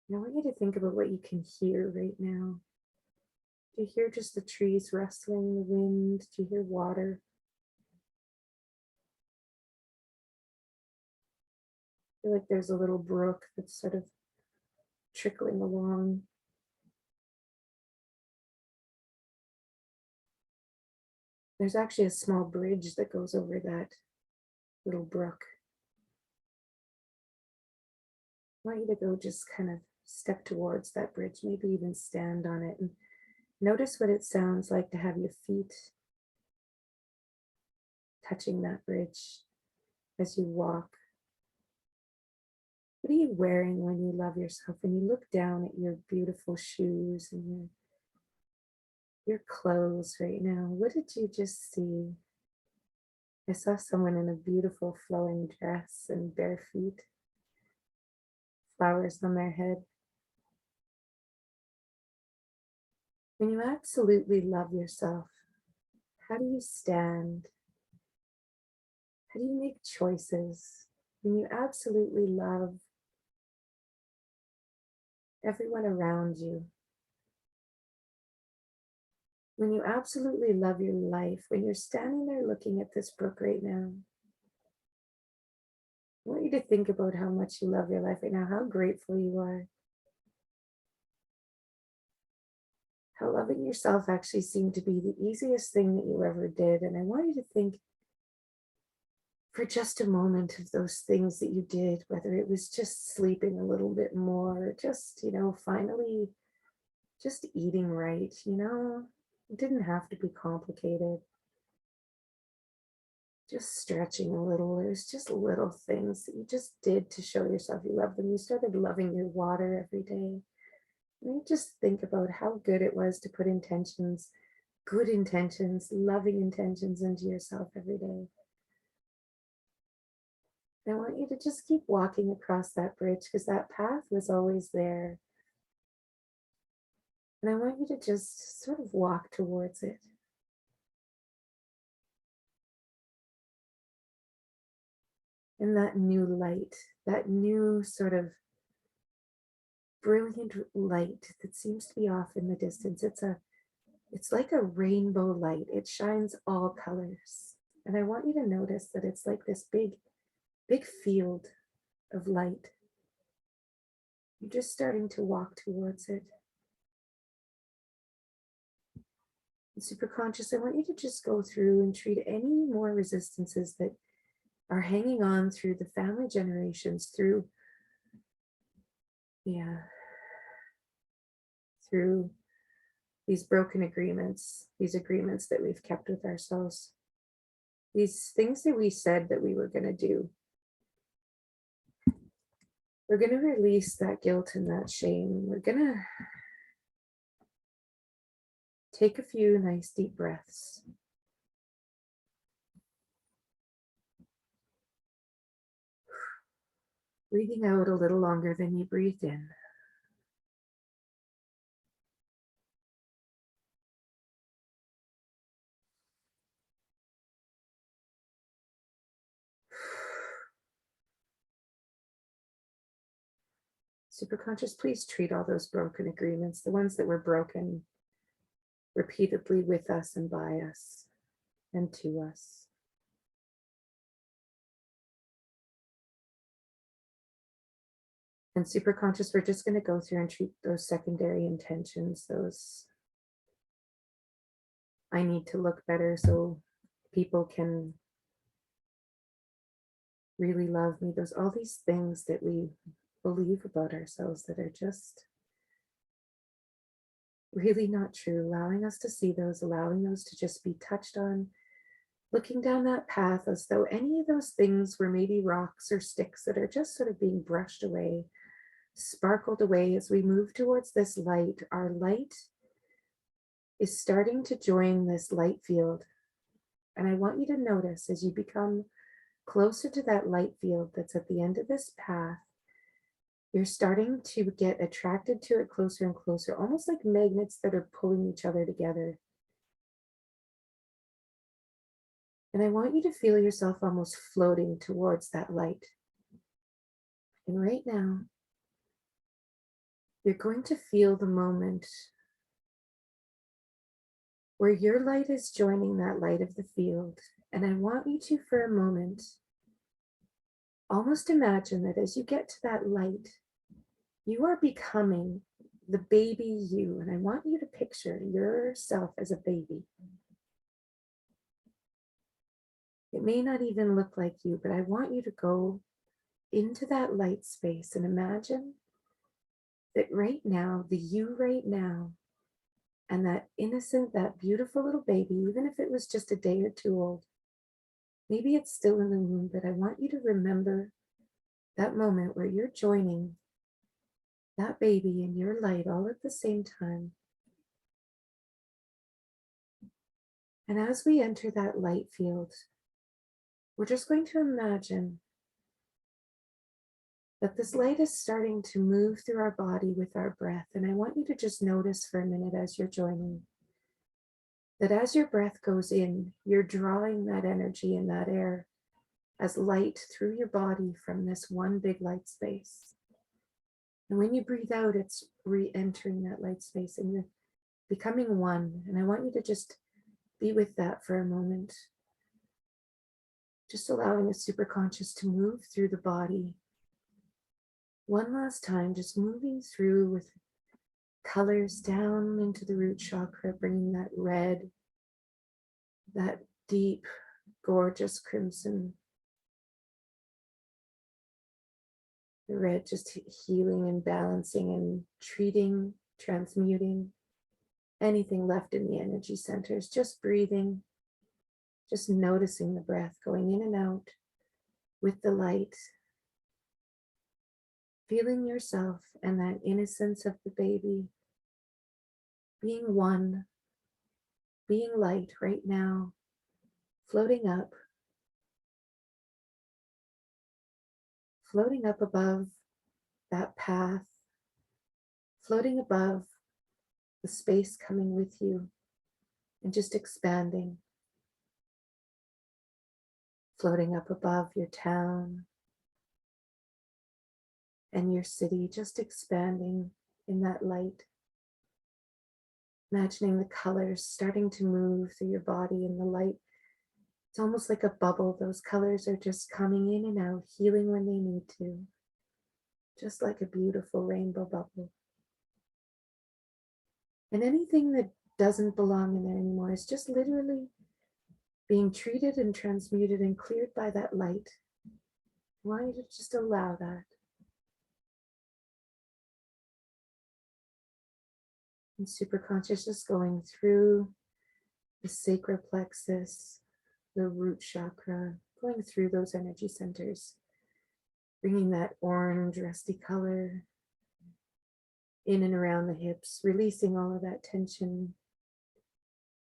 And I want you to think about what you can hear right now. Do you hear just the trees rustling, the wind? Do you hear water? I feel like there's a little brook that's sort of trickling along. There's actually a small bridge that goes over that little brook. I want you to go just kind of step towards that bridge, maybe even stand on it and notice what it sounds like to have your feet touching that bridge as you walk. What are you wearing when you love yourself? When you look down at your beautiful shoes and your clothes right now, what did you just see? I saw someone in a beautiful flowing dress and bare feet, flowers on their head. When you absolutely love yourself, how do you stand? How do you make choices? When you absolutely love everyone around you, when you absolutely love your life, when you're standing there looking at this brook right now, I want you to think about how much you love your life right now, how grateful you are, how loving yourself actually seemed to be the easiest thing that you ever did. And I want you to think for just a moment of those things that you did, whether it was just sleeping a little bit more, just, finally just eating right, it didn't have to be complicated. Just stretching a little. There's just little things that you just did to show yourself you love them. You started loving your water every day. And you just think about how good it was to put intentions, good intentions, loving intentions into yourself every day. I want you to just keep walking across that bridge because that path was always there. And I want you to just sort of walk towards it. And that new light, that new sort of brilliant light that seems to be off in the distance. It's like a rainbow light. It shines all colors. And I want you to notice that it's like this big field of light. You're just starting to walk towards it. And super conscious, I want you to just go through and treat any more resistances that are hanging on through the family generations, through these broken agreements, these agreements that we've kept with ourselves, these things that we said that we were going to do. We're going to release that guilt and that shame. We're going to take a few nice deep breaths. Breathing out a little longer than you breathed in. Superconscious, please treat all those broken agreements, the ones that were broken repeatedly with us and by us and to us. And superconscious, we're just going to go through and treat those secondary intentions, those I need to look better so people can really love me. Those all these things that we believe about ourselves that are just really not true, allowing us to see those, allowing those to just be touched on, looking down that path as though any of those things were maybe rocks or sticks that are just sort of being brushed away, sparkled away as we move towards this light. Our light is starting to join this light field. And I want you to notice as you become closer to that light field that's at the end of this path, you're starting to get attracted to it closer and closer, almost like magnets that are pulling each other together. And I want you to feel yourself almost floating towards that light. And right now, you're going to feel the moment where your light is joining that light of the field. And I want you to, for a moment, almost imagine that as you get to that light, you are becoming the baby you. And I want you to picture yourself as a baby. It may not even look like you, but I want you to go into that light space and imagine that right now, the you right now, and that innocent, that beautiful little baby, even if it was just a day or two old, maybe it's still in the womb, but I want you to remember that moment where you're joining that baby and your light all at the same time. And as we enter that light field, we're just going to imagine that this light is starting to move through our body with our breath. And I want you to just notice for a minute as you're joining, that as your breath goes in, you're drawing that energy and that air as light through your body from this one big light space. And when you breathe out, it's re-entering that light space and you're becoming one. And I want you to just be with that for a moment. Just allowing the superconscious to move through the body. One last time, just moving through with colors down into the root chakra, bringing that red, that deep, gorgeous crimson. The red just healing and balancing and treating, transmuting anything left in the energy centers. Just breathing, just noticing the breath going in and out with the light. Feeling yourself and that innocence of the baby, being one, being light right now, floating up above that path, floating above the space coming with you, and just expanding, floating up above your town and your city, just expanding in that light. Imagining the colors starting to move through your body and the light. It's almost like a bubble. Those colors are just coming in and out, healing when they need to. Just like a beautiful rainbow bubble. And anything that doesn't belong in there anymore is just literally being treated and transmuted and cleared by that light. I want you to just allow that. And superconscious is going through the sacral plexus, the root chakra, going through those energy centers, bringing that orange rusty color in and around the hips, releasing all of that tension,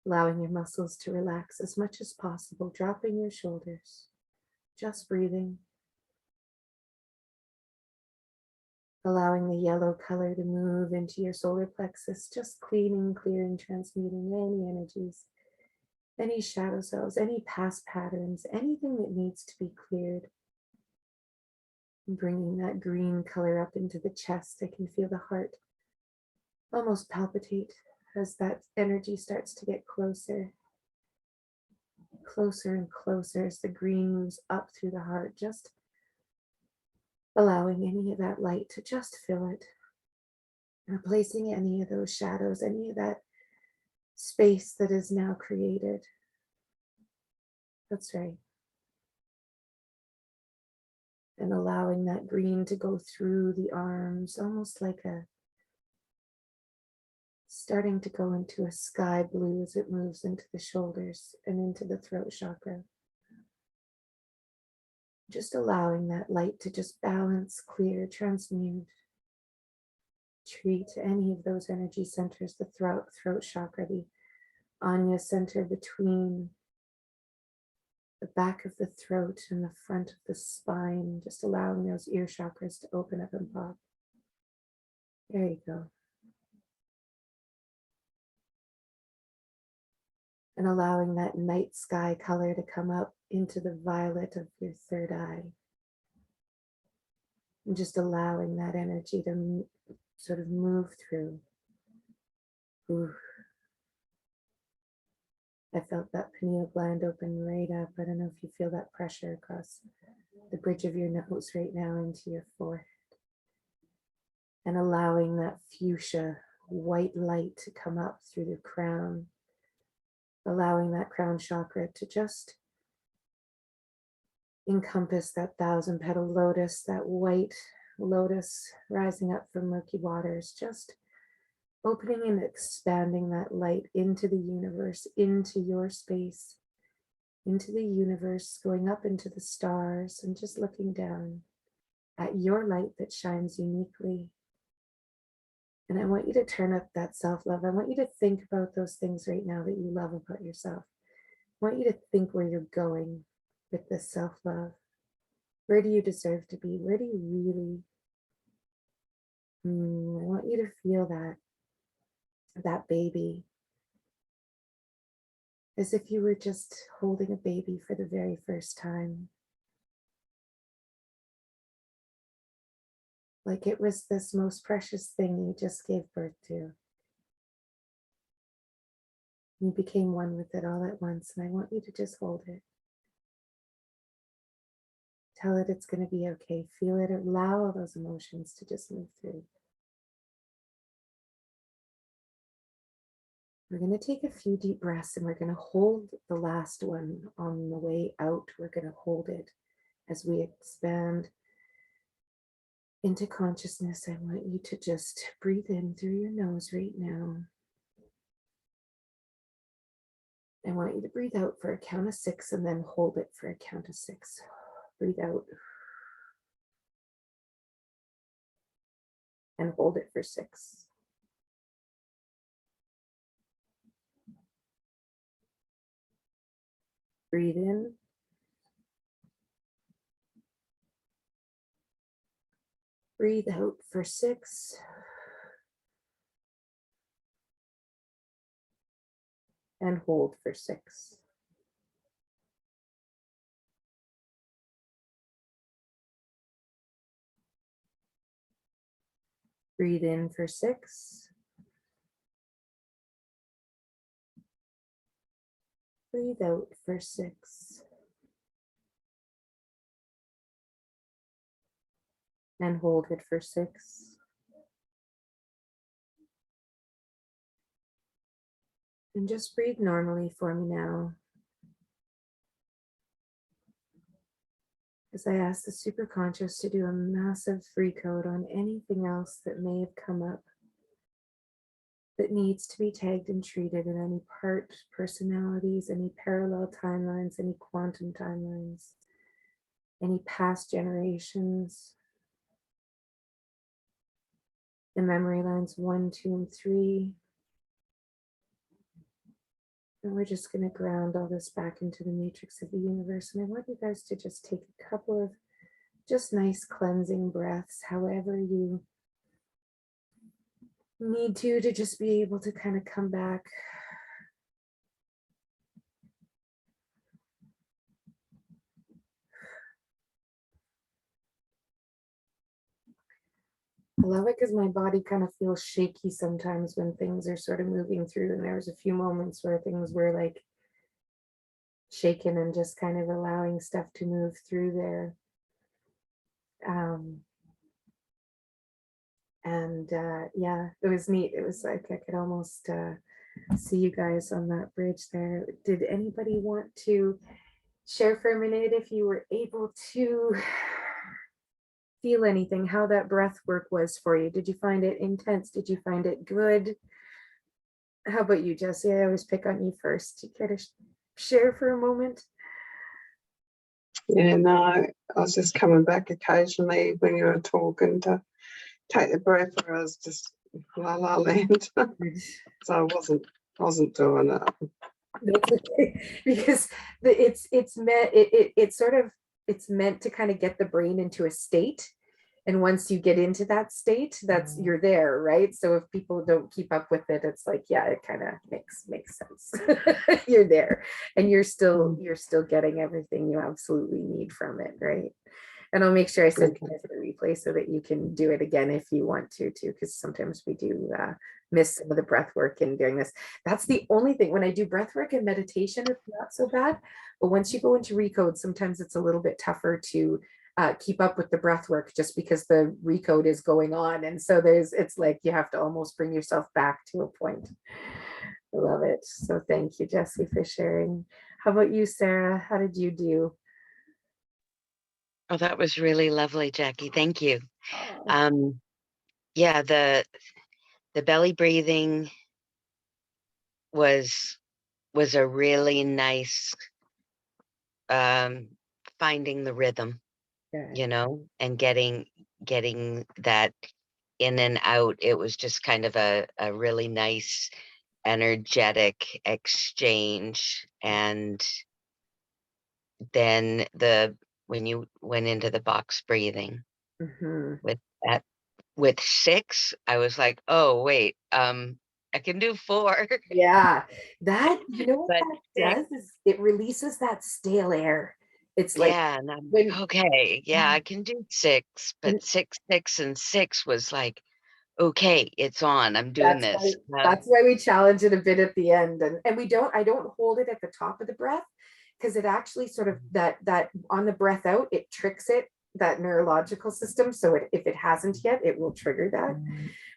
allowing your muscles to relax as much as possible, dropping your shoulders, just breathing. Allowing the yellow color to move into your solar plexus, just cleaning, clearing, transmuting any energies, any shadow cells, any past patterns, anything that needs to be cleared. And bringing that green color up into the chest. I can feel the heart almost palpitate as that energy starts to get closer, closer and closer as the green moves up through the heart, just allowing any of that light to just fill it, replacing any of those shadows, any of that space that is now created. That's right. And allowing that green to go through the arms, almost like a starting to go into a sky blue as it moves into the shoulders and into the throat chakra. Just allowing that light to just balance, clear, transmute, treat any of those energy centers, the throat chakra, the Anya center between the back of the throat and the front of the spine, just allowing those ear chakras to open up and pop. There you go. And allowing that night sky color to come up into the violet of your third eye. And just allowing that energy to sort of move through. Ooh. I felt that pineal gland open right up. I don't know if you feel that pressure across the bridge of your nose right now into your forehead. And allowing that fuchsia white light to come up through the crown. Allowing that crown chakra to just encompass that 1,000-petal lotus, that white lotus rising up from murky waters, just opening and expanding that light into the universe, into your space, into the universe, going up into the stars and just looking down at your light that shines uniquely. And I want you to turn up that self-love. I want you to think about those things right now that you love about yourself. I want you to think where you're going with this self-love. Where do you deserve to be? Where do you really? I want you to feel that baby, as if you were just holding a baby for the very first time. Like it was this most precious thing you just gave birth to. You became one with it all at once, and I want you to just hold it. Tell it it's going to be okay. Feel it. Allow all those emotions to just move through. We're going to take a few deep breaths and we're going to hold the last one on the way out. We're going to hold it as we expand into consciousness. I want you to just breathe in through your nose right now. I want you to breathe out for a count of 6 and then hold it for a count of 6. Breathe out and hold it for 6. Breathe in. Breathe out for 6. And hold for 6. Breathe in for 6. Breathe out for 6. And hold it for 6. And just breathe normally for me now. As I ask the superconscious to do a massive free code on anything else that may have come up that needs to be tagged and treated in any part personalities, any parallel timelines, any quantum timelines, any past generations, the memory lines 1, 2, and 3. And we're just going to ground all this back into the matrix of the universe. And I want you guys to just take a couple of just nice cleansing breaths, however you need to just be able to kind of come back. I love it because my body kind of feels shaky sometimes when things are sort of moving through. And there was a few moments where things were like shaken and just kind of allowing stuff to move through there. Yeah, it was neat. It was like I could almost see you guys on that bridge there. Did anybody want to share for a minute if you were able to feel anything, how that breath work was for you? Did you find it intense? Did you find it good? How about you, Jesse? I always pick on you first. You care to share for a moment? Yeah, no, I was just coming back occasionally when you were talking to take the breath, or I was just la la land. So I wasn't doing it. That's okay, because it's meant it's sort of it's meant to kind of get the brain into a state, and once you get into that state, that's you're there, right? So if people don't keep up with it, it's like, yeah, it kind of makes sense. You're there, and you're still getting everything you absolutely need from it, right? And I'll make sure I send you Okay. guys the replay so that you can do it again if you want to too, because sometimes we do miss some of the breath work in doing this. That's the only thing. When I do breath work and meditation, it's not so bad. But once you go into recode, sometimes it's a little bit tougher to keep up with the breath work just because the recode is going on. And so it's like you have to almost bring yourself back to a point. I love it. So thank you, Jesse, for sharing. How about you, Sarah? How did you do? Oh, that was really lovely, Jackie. Thank you. Oh, Yeah, the belly breathing was a really nice finding the rhythm, good. you know, and getting that in and out. It was just kind of a really nice energetic exchange. And then when you went into the box breathing Mhm. with that, with 6, I was like, oh wait, I can do 4. Yeah, that, you know what But that 6, does is it releases that stale air. It's like yeah, and I'm when, like, okay, yeah, yeah, I can do 6, and but 6, 6, and 6 was like, okay, it's on. I'm doing that's why this. that's why we challenge it a bit at the end, and we don't I don't hold it at the top of the breath, because it actually sort of that on the breath out, it tricks it, that neurological system, so if it hasn't yet, it will trigger that.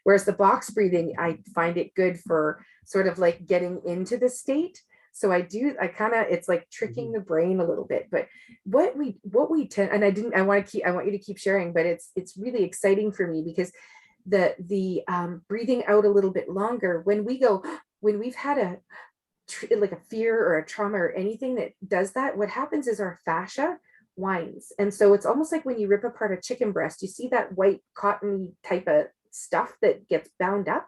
Whereas the box breathing, I find it good for sort of like getting into the state. So I kind of, it's like tricking the brain a little bit. But what we tend, and I want you to keep sharing, but it's really exciting for me because the breathing out a little bit longer when when we've had like a fear or a trauma or anything that does that, what happens is our fascia winds. And so it's almost like when you rip apart a chicken breast, you see that white cottony type of stuff that gets bound up.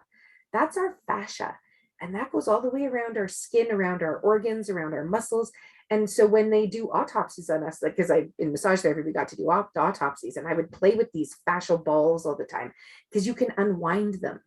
That's our fascia. And that goes all the way around our skin, around our organs, around our muscles. And so when they do autopsies on us, like, because I in massage therapy, we got to do autopsies, and I would play with these fascial balls all the time because you can unwind them.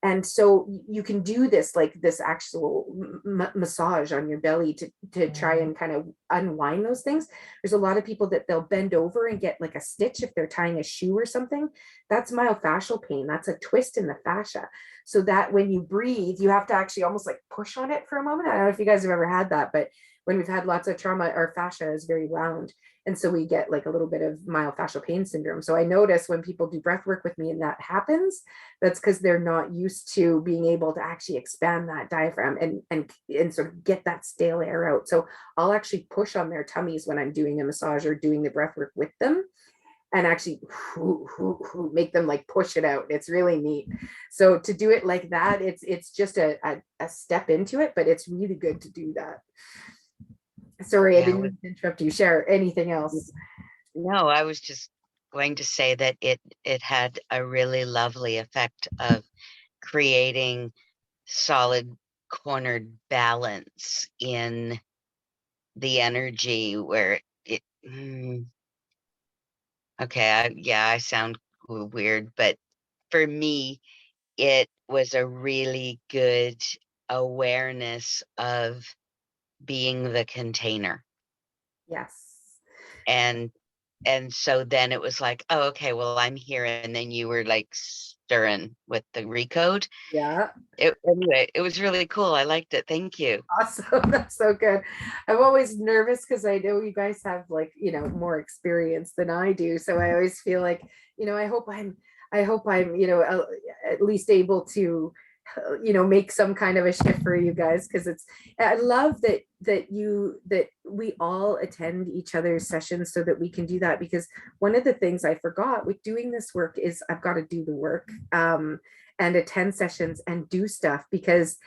And so you can do this, like this actual massage on your belly to try and kind of unwind those things. There's a lot of people that they'll bend over and get like a stitch if they're tying a shoe or something. That's myofascial pain. That's a twist in the fascia. So that when you breathe, you have to actually almost like push on it for a moment. I don't know if you guys have ever had that, but when we've had lots of trauma, our fascia is very wound, and so we get like a little bit of myofascial pain syndrome. So I notice when people do breath work with me and that happens, that's because they're not used to being able to actually expand that diaphragm and sort of get that stale air out. So I'll actually push on their tummies when I'm doing a massage or doing the breath work with them, and actually make them like push it out. It's really neat. So to do it like that, it's just a step into it, but it's really good to do that. Sorry, I Yeah, didn't interrupt you. Share anything else. no, I was just going to say that it had a really lovely effect of creating solid cornered balance in the energy where okay, yeah, I sound weird, but for me, it was a really good awareness of being the container. Yes. And so then it was like, oh, okay, well, I'm here. And then you were like stirring with the recode. Yeah. Anyway, it was really cool. I liked it. Thank you. Awesome. That's so good. I'm always nervous because I know you guys have like, more experience than I do. So I always feel like, I hope I'm, at least able to, make some kind of a shift for you guys. Cause I love that we all attend each other's sessions so that we can do that. Because one of the things I forgot with doing this work is I've got to do the work. and attend sessions and do stuff, because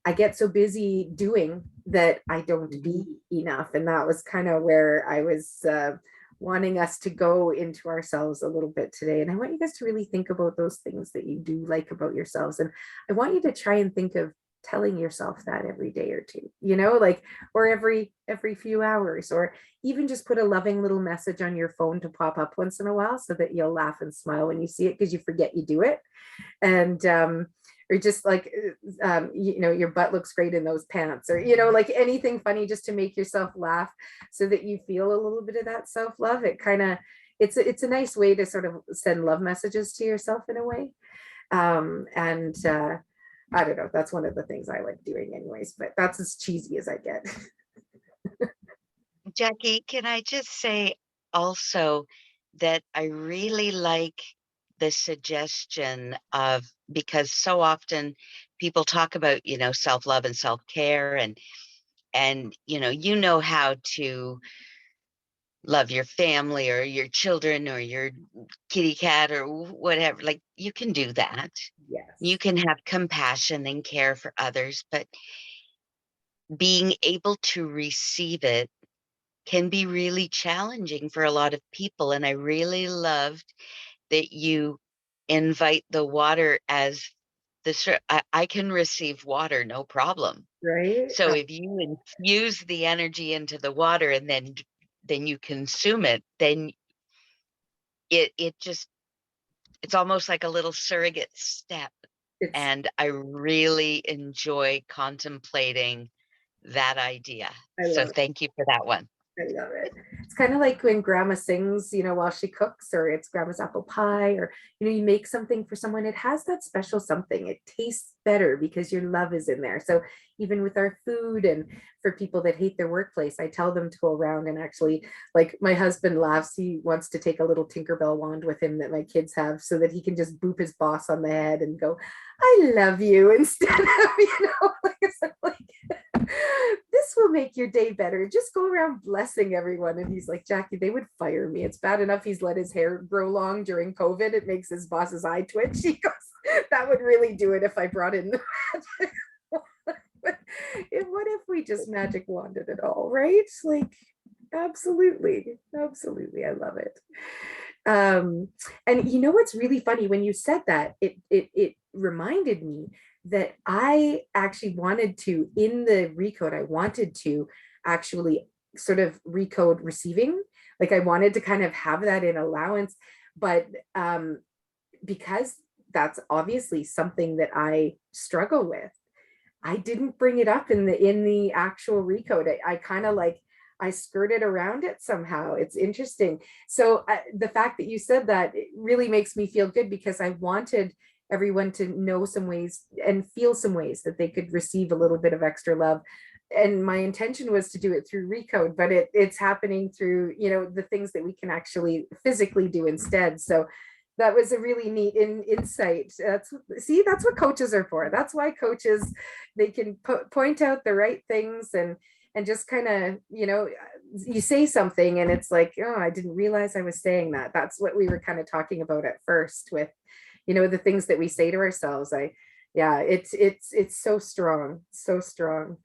I get so busy doing that I don't be enough. And that was kind of where I was wanting us to go into ourselves a little bit today. And I want you guys to really think about those things that you do like about yourselves. And I want you to try and think of telling yourself that every day or two, like, or every few hours, or even just put a loving little message on your phone to pop up once in a while so that you'll laugh and smile when you see it, because you forget you do it. And or just like your butt looks great in those pants, or like anything funny just to make yourself laugh, so that you feel a little bit of that self-love. It kind of, it's a nice way to sort of send love messages to yourself in a way. And I don't know, that's one of the things I like doing anyways, but that's as cheesy as I get. Jackie, can I just say also that I really like the suggestion of, because so often people talk about, self-love and self-care, and you know how to love your family or your children or your kitty cat or whatever. Like, you can do that. Yes. You can have compassion and care for others, but being able to receive it can be really challenging for a lot of people. And I really loved that you invite the water as I can receive water, no problem. Right. So if you infuse the energy into the water and then you consume it, then it's almost like a little surrogate step. And I really enjoy contemplating that idea. So thank you for that one. I love it. It's kind of like when grandma sings, while she cooks, or it's grandma's apple pie, or, you make something for someone, it has that special something. It tastes better because your love is in there. So even with our food, and for people that hate their workplace, I tell them to go around and actually, like, my husband laughs. He wants to take a little Tinkerbell wand with him that my kids have, so that he can just boop his boss on the head and go, I love you, instead of, like this will make your day better. Just go around blessing everyone. And he's like, Jackie, they would fire me. It's bad enough he's let his hair grow long during COVID. It makes his boss's eye twitch. He goes, that would really do it if I brought in the magic wand. What if we just magic wanded it all, right? Like, absolutely. I love it. And what's really funny, when you said that, it reminded me that I actually wanted to, in the recode, I wanted to actually sort of recode receiving. Like, I wanted to kind of have that in allowance, but because that's obviously something that I struggle with, I didn't bring it up in the actual recode. I kind of like, I skirted around it somehow. It's interesting. So the fact that you said that, it really makes me feel good, because I wanted everyone to know some ways and feel some ways that they could receive a little bit of extra love. And my intention was to do it through recode, but it's happening through, the things that we can actually physically do instead. So that was a really neat insight. That's what coaches are for. That's why coaches, they can point out the right things, and just kind of, you say something and it's like, oh, I didn't realize I was saying that. That's what we were kind of talking about at first with, the things that we say to ourselves. It's so strong, so strong.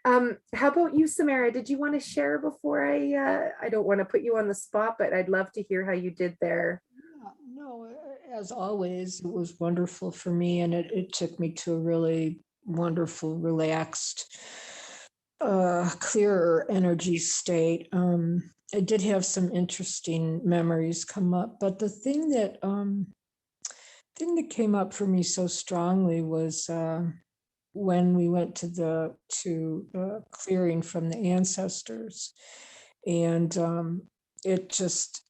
How about you, Samara? Did you want to share before I don't want to put you on the spot, but I'd love to hear how you did there. No, as always, it was wonderful for me, and it took me to a really wonderful, relaxed, clearer energy state. I did have some interesting memories come up, but the thing that came up for me so strongly was when we went to clearing from the ancestors, and I just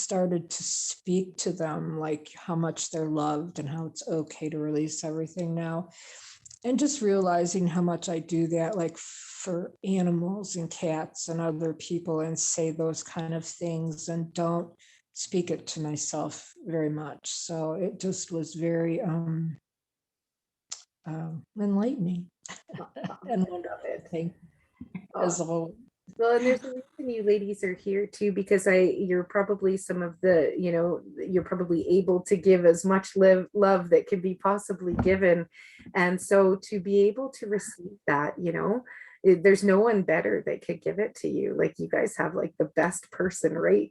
started to speak to them, like how much they're loved and how it's okay to release everything now. And just realizing how much I do that, like for animals and cats and other people, and say those kind of things, and don't speak it to myself very much. So it just was very enlightening and wonderful thing as a whole. Well, and there's a reason you ladies are here too, because you're probably some of the, you're probably able to give as much love that can be possibly given. And so to be able to receive that, there's no one better that could give it to you. Like you guys have like the best person right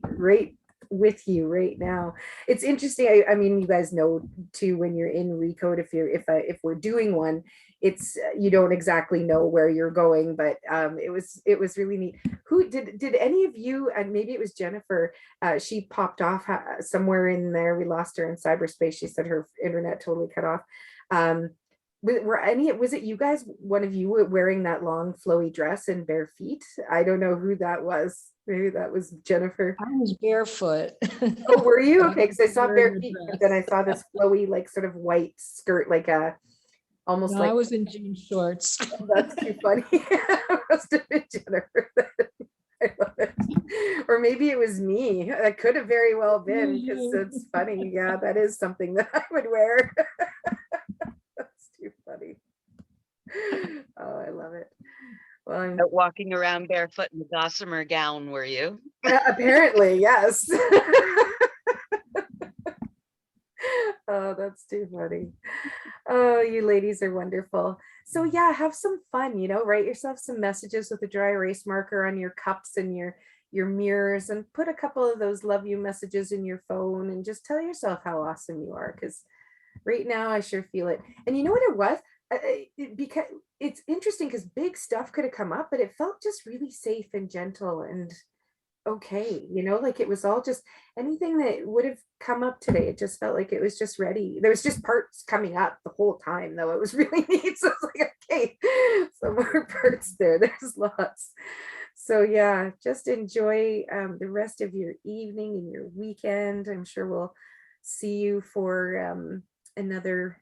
with you right now. It's interesting. I mean, you guys know too, when you're in Recode, if we're doing one, it's you don't exactly know where you're going, but it was really neat. Who did any of you, and maybe it was Jennifer, she popped off somewhere in there, we lost her in cyberspace, she said her internet totally cut off. Was it you guys, one of you wearing that long flowy dress and bare feet? I don't know who that was. Maybe that was Jennifer. I was barefoot. Oh, were you? Okay, because I saw Wearing bare a feet, but dress. then I saw this flowy, like sort of white skirt, like a almost No, like I was in jean shorts. that's too funny. Must have been Jennifer. I love it. Or maybe it was me. That could have very well been, because it's funny. Yeah, that is something that I would wear. That's too funny. Oh, I love it. Well, I'm Walking around barefoot in a gossamer gown, were you? apparently, yes. Oh, that's too funny. Oh, you ladies are wonderful. So yeah, have some fun, write yourself some messages with a dry erase marker on your cups and your mirrors, and put a couple of those love you messages in your phone, and just tell yourself how awesome you are, because right now I sure feel it. And you know what it was? Because it's interesting, because big stuff could have come up, but it felt just really safe and gentle and okay, like it was all just anything that would have come up today. It just felt like it was just ready. There was just parts coming up the whole time, though. It was really neat. So it's like, okay, some more parts there. There's lots. So yeah, just enjoy the rest of your evening and your weekend. I'm sure we'll see you for another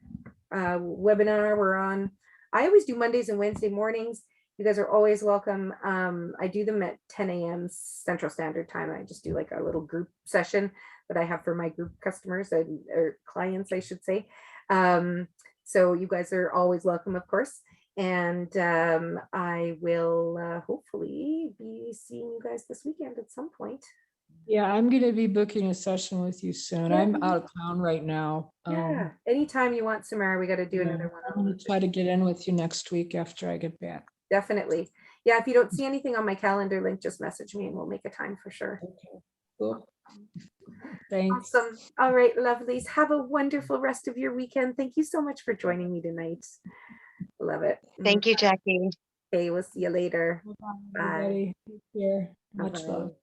webinar. I always do Mondays and Wednesday mornings. You guys are always welcome. I do them at 10 a.m. Central Standard Time. I just do like a little group session that I have for my group customers or clients, I should say. So you guys are always welcome, of course. And I will hopefully be seeing you guys this weekend at some point. Yeah, I'm going to be booking a session with you soon. I'm out of town right now. Yeah, anytime you want, Samara, we got to do Yeah, another one. I'm going to try to get in with you next week after I get back. Definitely. Yeah, if you don't see anything on my calendar link, just message me and we'll make a time for sure. Okay, cool. Thanks. Awesome. All right, lovelies. Have a wonderful rest of your weekend. Thank you so much for joining me tonight. Love it. Thank you, Jackie. Okay, we'll see you later. Bye-bye, Bye. everybody. Take care. Much Bye-bye. love.